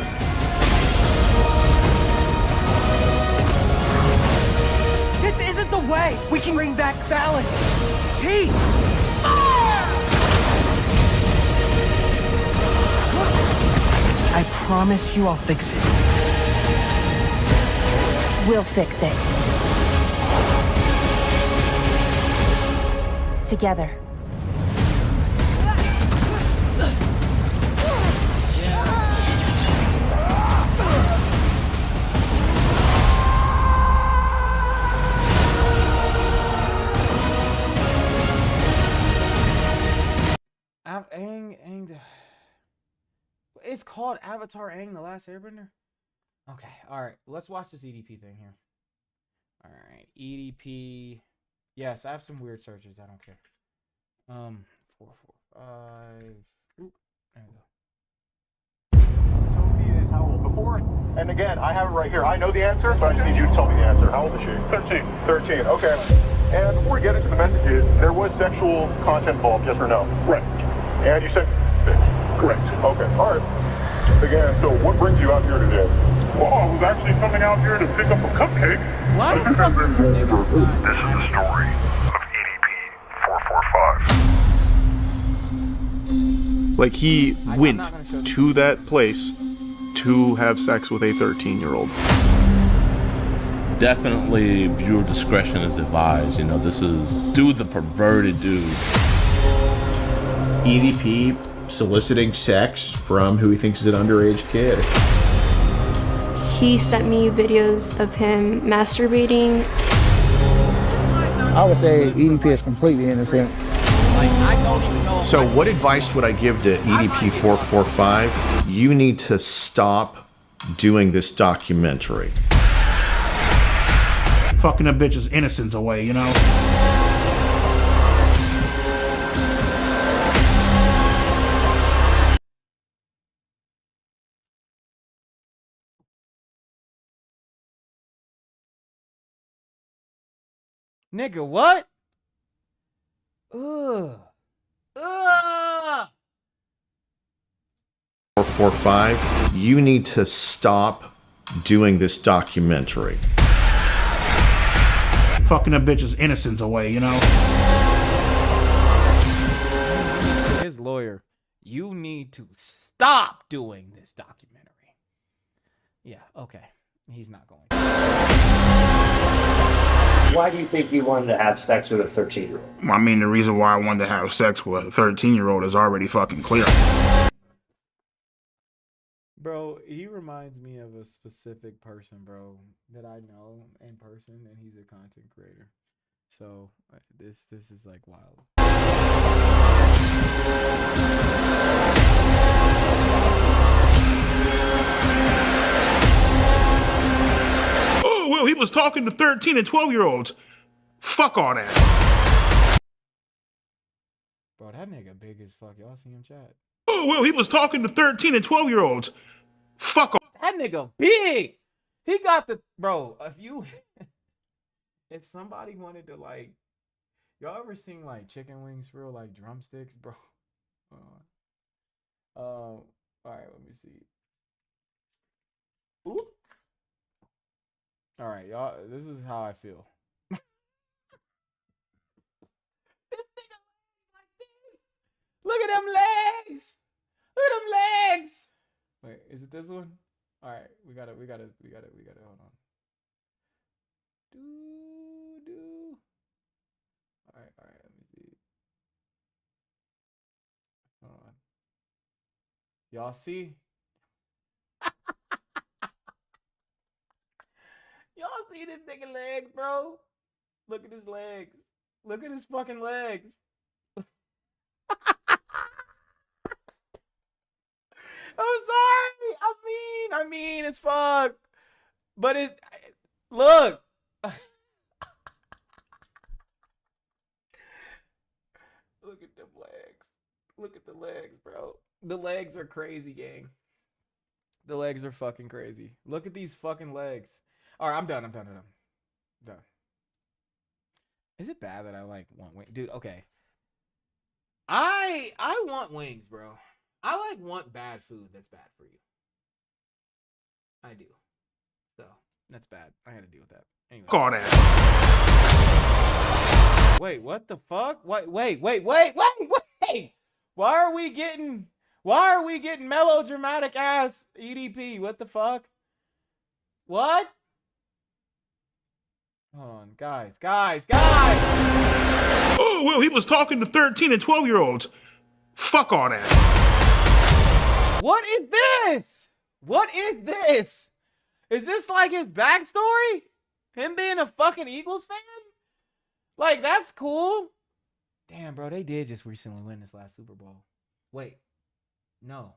This isn't the way! We can bring back balance! Peace! I promise you I'll fix it. We'll fix it. Together. It's called Avatar Aang, The Last Airbender? Okay, alright. Let's watch this EDP thing here. Alright, EDP. Yes, I have some weird searches. I don't care. 445. Oop, there we go. How old before? And again, I have it right here. I know the answer, but I just need you to tell me the answer. How old is she? 13. 13, okay. And before we get into the messages, there was sexual content involved, yes or no? Right. And you said... Correct. Okay, all right. Again, so what brings you out here today? Well, I was actually coming out here to pick up a cupcake. Why the fuck is this? This is the story of EDP 445. Like, he went to that place to have sex with a 13-year-old. Definitely viewer discretion is advised. You know, dude's a perverted dude. EDP soliciting sex from who he thinks is an underage kid. He sent me videos of him masturbating. I would say EDP is completely innocent. So what advice would I give to EDP 445? You need to stop doing this documentary. Fucking a bitch's innocence away, you know? Nigga, what? Ugh. Ugh. 445, you need to stop doing this documentary. Fucking a bitch's innocence away, you know? His lawyer, you need to stop doing this documentary. Yeah, okay. He's not going to. Why do you think you wanted to have sex with a 13-year-old? I mean, the reason why I wanted to have sex with a 13-year-old is already fucking clear. Bro, he reminds me of a specific person, bro, that I know in person, and he's a content creator. So this is like wild. Oh, well, he was talking to 13 and 12-year-olds. Fuck all that. Bro, that nigga big as fuck. Y'all see him chat? Oh, well, he was talking to 13 and 12-year-olds. Fuck all. That nigga big. He got the bro. If somebody wanted to like, y'all ever seen like chicken wings for real, like drumsticks, bro? All right, let me see. Oop. All right, y'all. This is how I feel. This nigga like this. Look at them legs. Look at them legs. Wait, is it this one? All right, we gotta. Hold on. Do. All right. Let me see. Hold on. Y'all see? Y'all see this nigga legs, bro? Look at his legs. Look at his fucking legs. I'm sorry. I mean, it's fuck. But look. Look at them legs. Look at the legs, bro. The legs are crazy, gang. The legs are fucking crazy. Look at these fucking legs. All right, I'm done. Done. Is it bad that I like want wings? Dude, okay. I want wings, bro. I want bad food that's bad for you. I do. So, that's bad. I gotta deal with that. Anyway. Call that. Wait, what the fuck? Wait. Why are we getting melodramatic ass EDP? What the fuck? What? Hold on, guys. Oh, well, he was talking to 13 and 12-year-olds. Fuck all that. What is this? Is this like his backstory? Him being a fucking Eagles fan? Like, that's cool. Damn, bro, they did just recently win this last Super Bowl. Wait. No.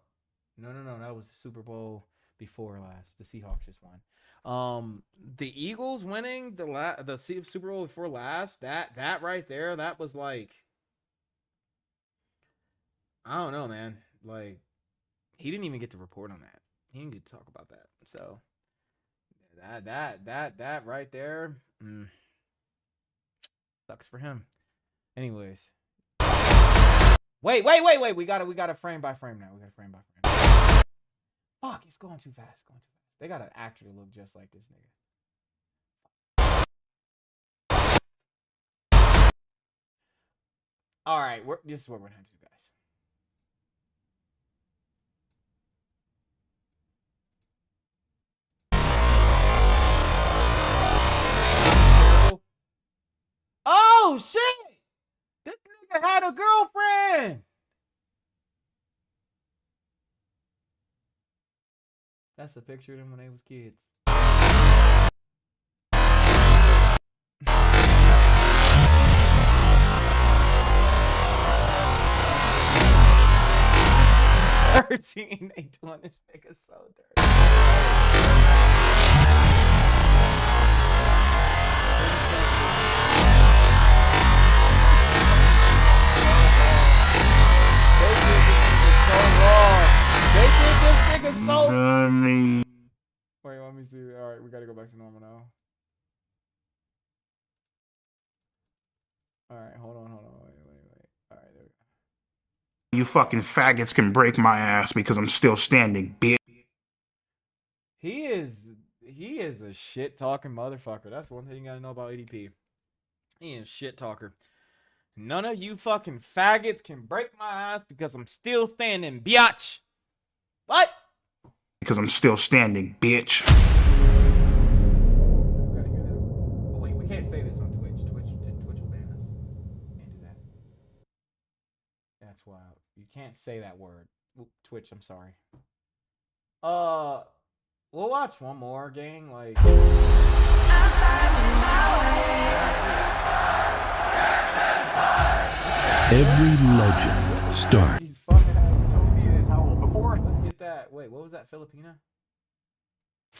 That was the Super Bowl before last. The Seahawks just won. The Eagles winning the Super Bowl before last, that right there, that was like, I don't know, man. Like, he didn't even get to report on that. He didn't get to talk about that. So that right there, sucks for him. Anyways. Wait. We got it frame by frame now. Fuck, it's going too fast. They got an actor to look just like this nigga. All right, this is what we're gonna do, guys. Oh shit! This nigga had a girlfriend. That's a picture of them when they was kids. They doing this nigga so dirty. They did this nigga so wrong. Wait, let me see. All right, we gotta go back to normal now. All right, hold on. Wait. You fucking faggots can break my ass because I'm still standing, bitch. He is a shit talking motherfucker. That's one thing you gotta know about ADP. He is a shit talker. None of you fucking faggots can break my ass because I'm still standing, biatch. What? Because I'm still standing, bitch. Oh wait, we can't say this on Twitch. Twitch will ban us. Can't do that. That's wild. You can't say that word. Oop, Twitch, I'm sorry. We'll watch one more, gang. Like. Every legend starts. He's fucking ass. Before, let's get that. Wait, what was that, Filipina?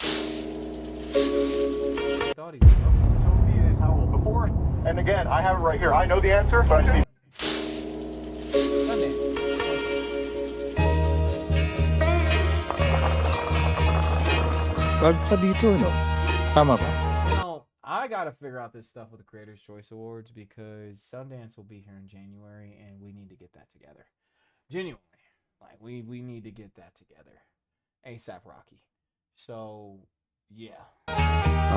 I thought he was before. And again, I have it right here. I know the answer, but I just need. Wag ka dito, no? Tama ba? I gotta figure out this stuff with the Creators' Choice Awards because Sundance will be here in January and we need to get that together. Genuinely. Like, we need to get that together. ASAP Rocky. So, yeah.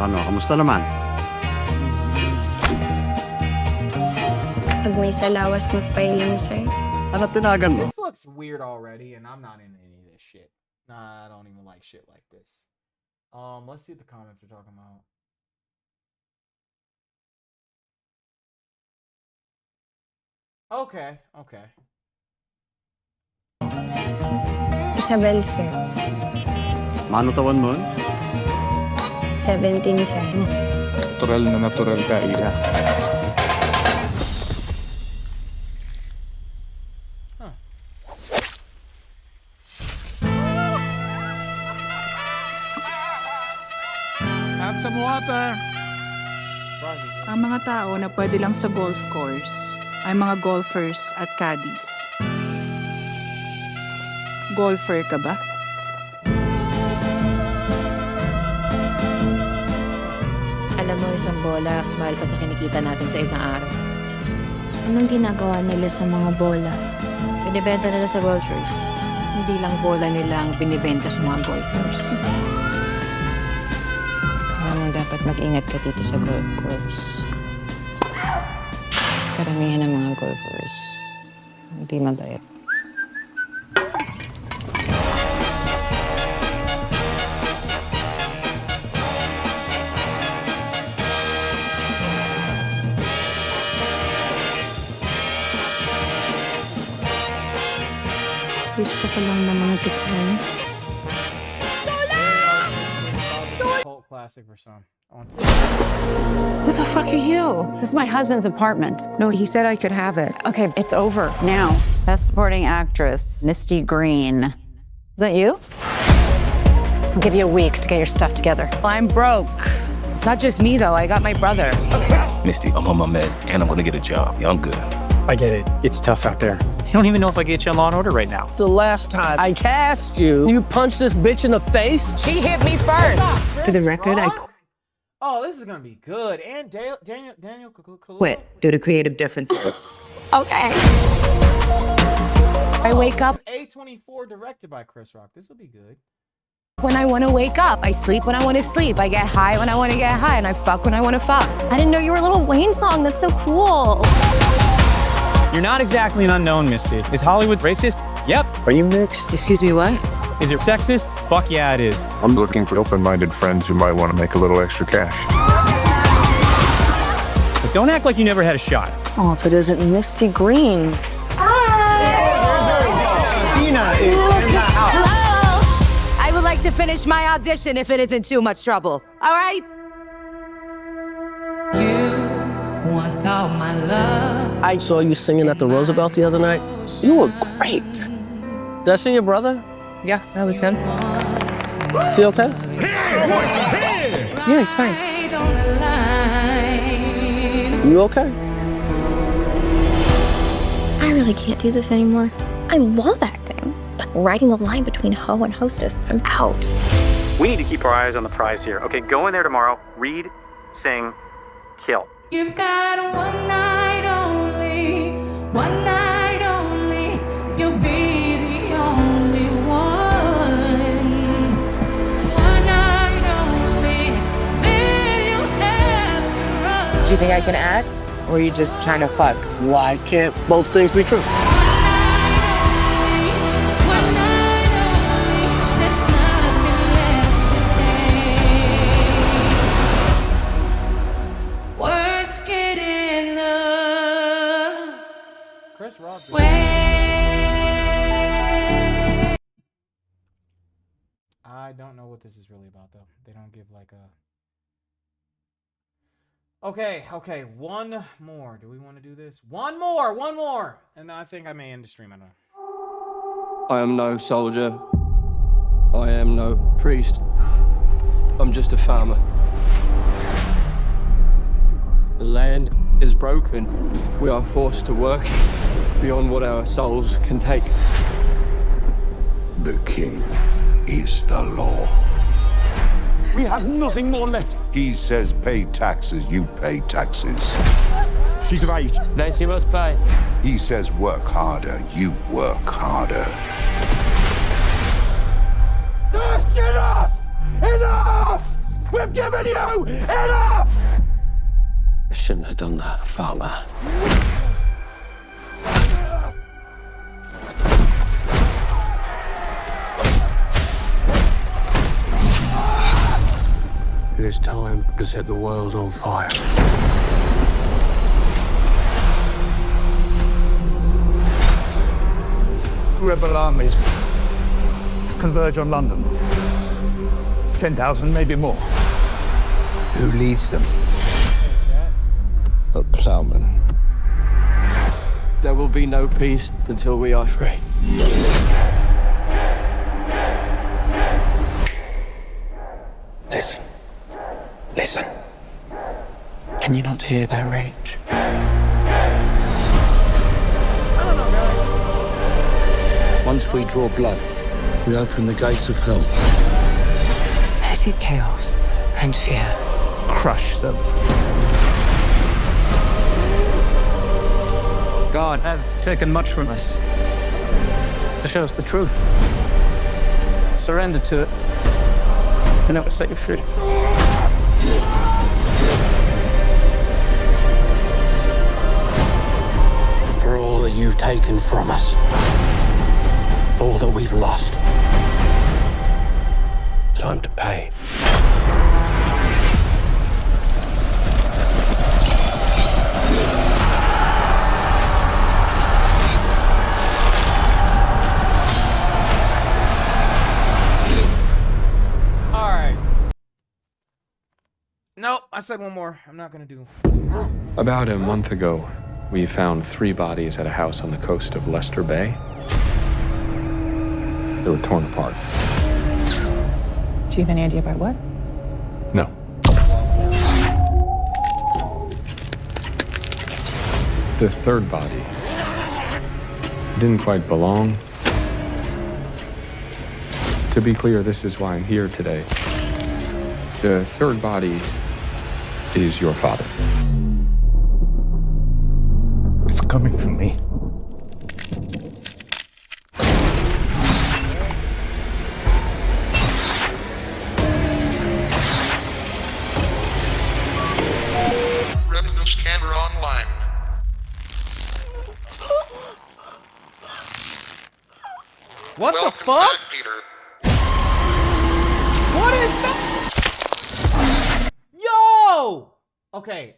Ano, kamusta naman? Pag may salawas magpailing, sir. Ano tinagan mo? This looks weird already and I'm not into any of this shit. Nah, I don't even like shit like this. Let's see what the comments are talking about. Okay. Isabel, sir. Mano tawan mo? 17, sir. Natural na natural ka, Iha. Have some water. Ang mga tao na pwede lang sa golf course ay mga golfers at caddies. Golfer ka ba? Alam mo, isang bola, smile pa sa kinikita natin sa isang araw. Anong ginagawa nila sa mga bola? Binibenta nila sa golfers. Hindi lang bola nila ang binibenta sa mga golfers. Alam mo, dapat mag-ingat ka dito sa golf course. Karamihan ng mga golfers, hindi mabait. Gusto ko lang namang tikman. Cult classic for some. Who the fuck are you? This is my husband's apartment. No, he said I could have it. Okay, it's over now. Best supporting actress, Misty Green. Is that you? I'll give you a week to get your stuff together. I'm broke. It's not just me, though. I got my brother. Misty, I'm on my meds and I'm gonna get a job. Yeah, I'm good. I get it. It's tough out there. I don't even know if I get you on Law & Order right now. The last time I cast you, you punched this bitch in the face. She hit me first. For the record, I Oh, this is gonna be good. And Daniel quit due to creative differences. Okay. I wake up A24 directed by Chris Rock. This will be good. when I want to wake up. I sleep when I want to sleep. I get high when I want to get high. And I fuck when I want to fuck. I didn't know you were a Lil Wayne song. That's so cool. You're not exactly an unknown, Misty. Is Hollywood racist? Yep. Are you mixed? Excuse me, what? Is it sexist? Fuck yeah, it is. I'm looking for open-minded friends who might want to make a little extra cash. But don't act like you never had a shot. Oh, if it isn't Misty Green. Dina is in the house. Hello? I would like to finish my audition if it isn't too much trouble. All right? You want all my love. I saw you singing at the Roosevelt the other night. You were great. Did I see your brother? Yeah, that was him. Is he okay? Yeah, he's fine. You okay? I really can't do this anymore. I love acting, but riding the line between hoe and hostess, I'm out. We need to keep our eyes on the prize here. Okay, go in there tomorrow, read, sing, kill. You've got one night only, one night only. You'll think I can act? Or are you just trying to fuck? Why can't both things be true? Chris Rock. I don't know what this is really about though. They don't give like a. Okay, one more. Do we want to do this? One more, and I think I may end the stream. I don't know. I am no soldier. I am no priest. I'm just a farmer. The land is broken. We are forced to work beyond what our souls can take. The king is the law. We have nothing more left. He says pay taxes, you pay taxes. She's of age. Then she must pay. He says work harder, you work harder. That's enough! Enough! We've given you enough! I shouldn't have done that, farmer. It is time to set the world on fire. Rebel armies converge on London. 10,000, maybe more. Who leads them? A plowman. There will be no peace until we are free. Listen. Listen. Can you not hear their rage? Once we draw blood, we open the gates of hell. Petty chaos and fear. Crush them. God has taken much from us to show us the truth. Surrender to it, and it will set you free. For all that you've taken from us, all that we've lost, time to pay. Nope, I said one more. I'm not gonna do. About a month ago, we found 3 bodies at a house on the coast of Leicester Bay. They were torn apart. Do you have any idea about what? No. The 3rd body didn't quite belong. To be clear, this is why I'm here today. The 3rd body is your father. It's coming for me. Revenue scanner online. What Welcome the fuck? back, Peter. What is that? Yo! Okay,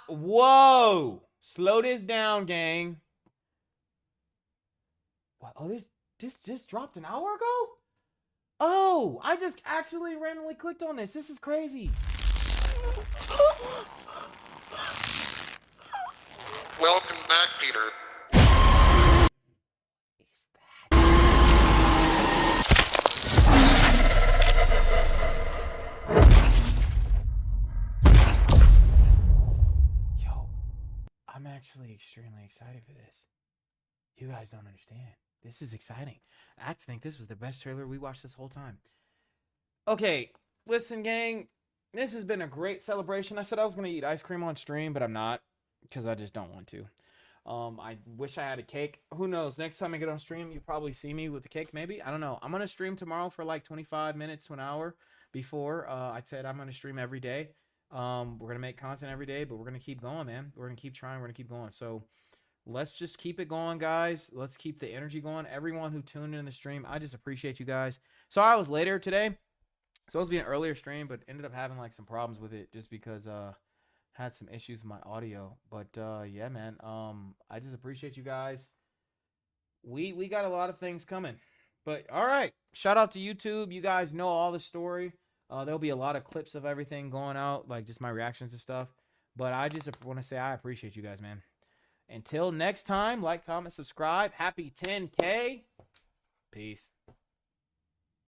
whoa! Slow this down, gang. What? Oh, this just dropped an hour ago? Oh, I just accidentally randomly clicked on this. This is crazy. Welcome back, Peter. I'm actually extremely excited for this. You guys don't understand. This is exciting. I think this was the best trailer we watched this whole time. Okay, listen, gang. This has been a great celebration. I said I was going to eat ice cream on stream, but I'm not because I just don't want to. I wish I had a cake. Who knows? Next time I get on stream, you probably see me with the cake, maybe. I don't know. I'm going to stream tomorrow for like 25 minutes to an hour before. I said I'm going to stream every day. We're gonna make content every day, but we're gonna keep going, man. We're gonna keep trying. We're gonna keep going. So let's just keep it going, guys. Let's keep the energy going. Everyone who tuned in the stream, I just appreciate you guys. So I was later today. Supposed to be an earlier stream, but ended up having like some problems with it just because had some issues with my audio. But yeah, man. I just appreciate you guys. We got a lot of things coming. But all right. Shout out to YouTube. You guys know all the story. There'll be a lot of clips of everything going out, like just my reactions and stuff. But I just want to say I appreciate you guys, man. Until next time, like, comment, subscribe. Happy 10K. Peace.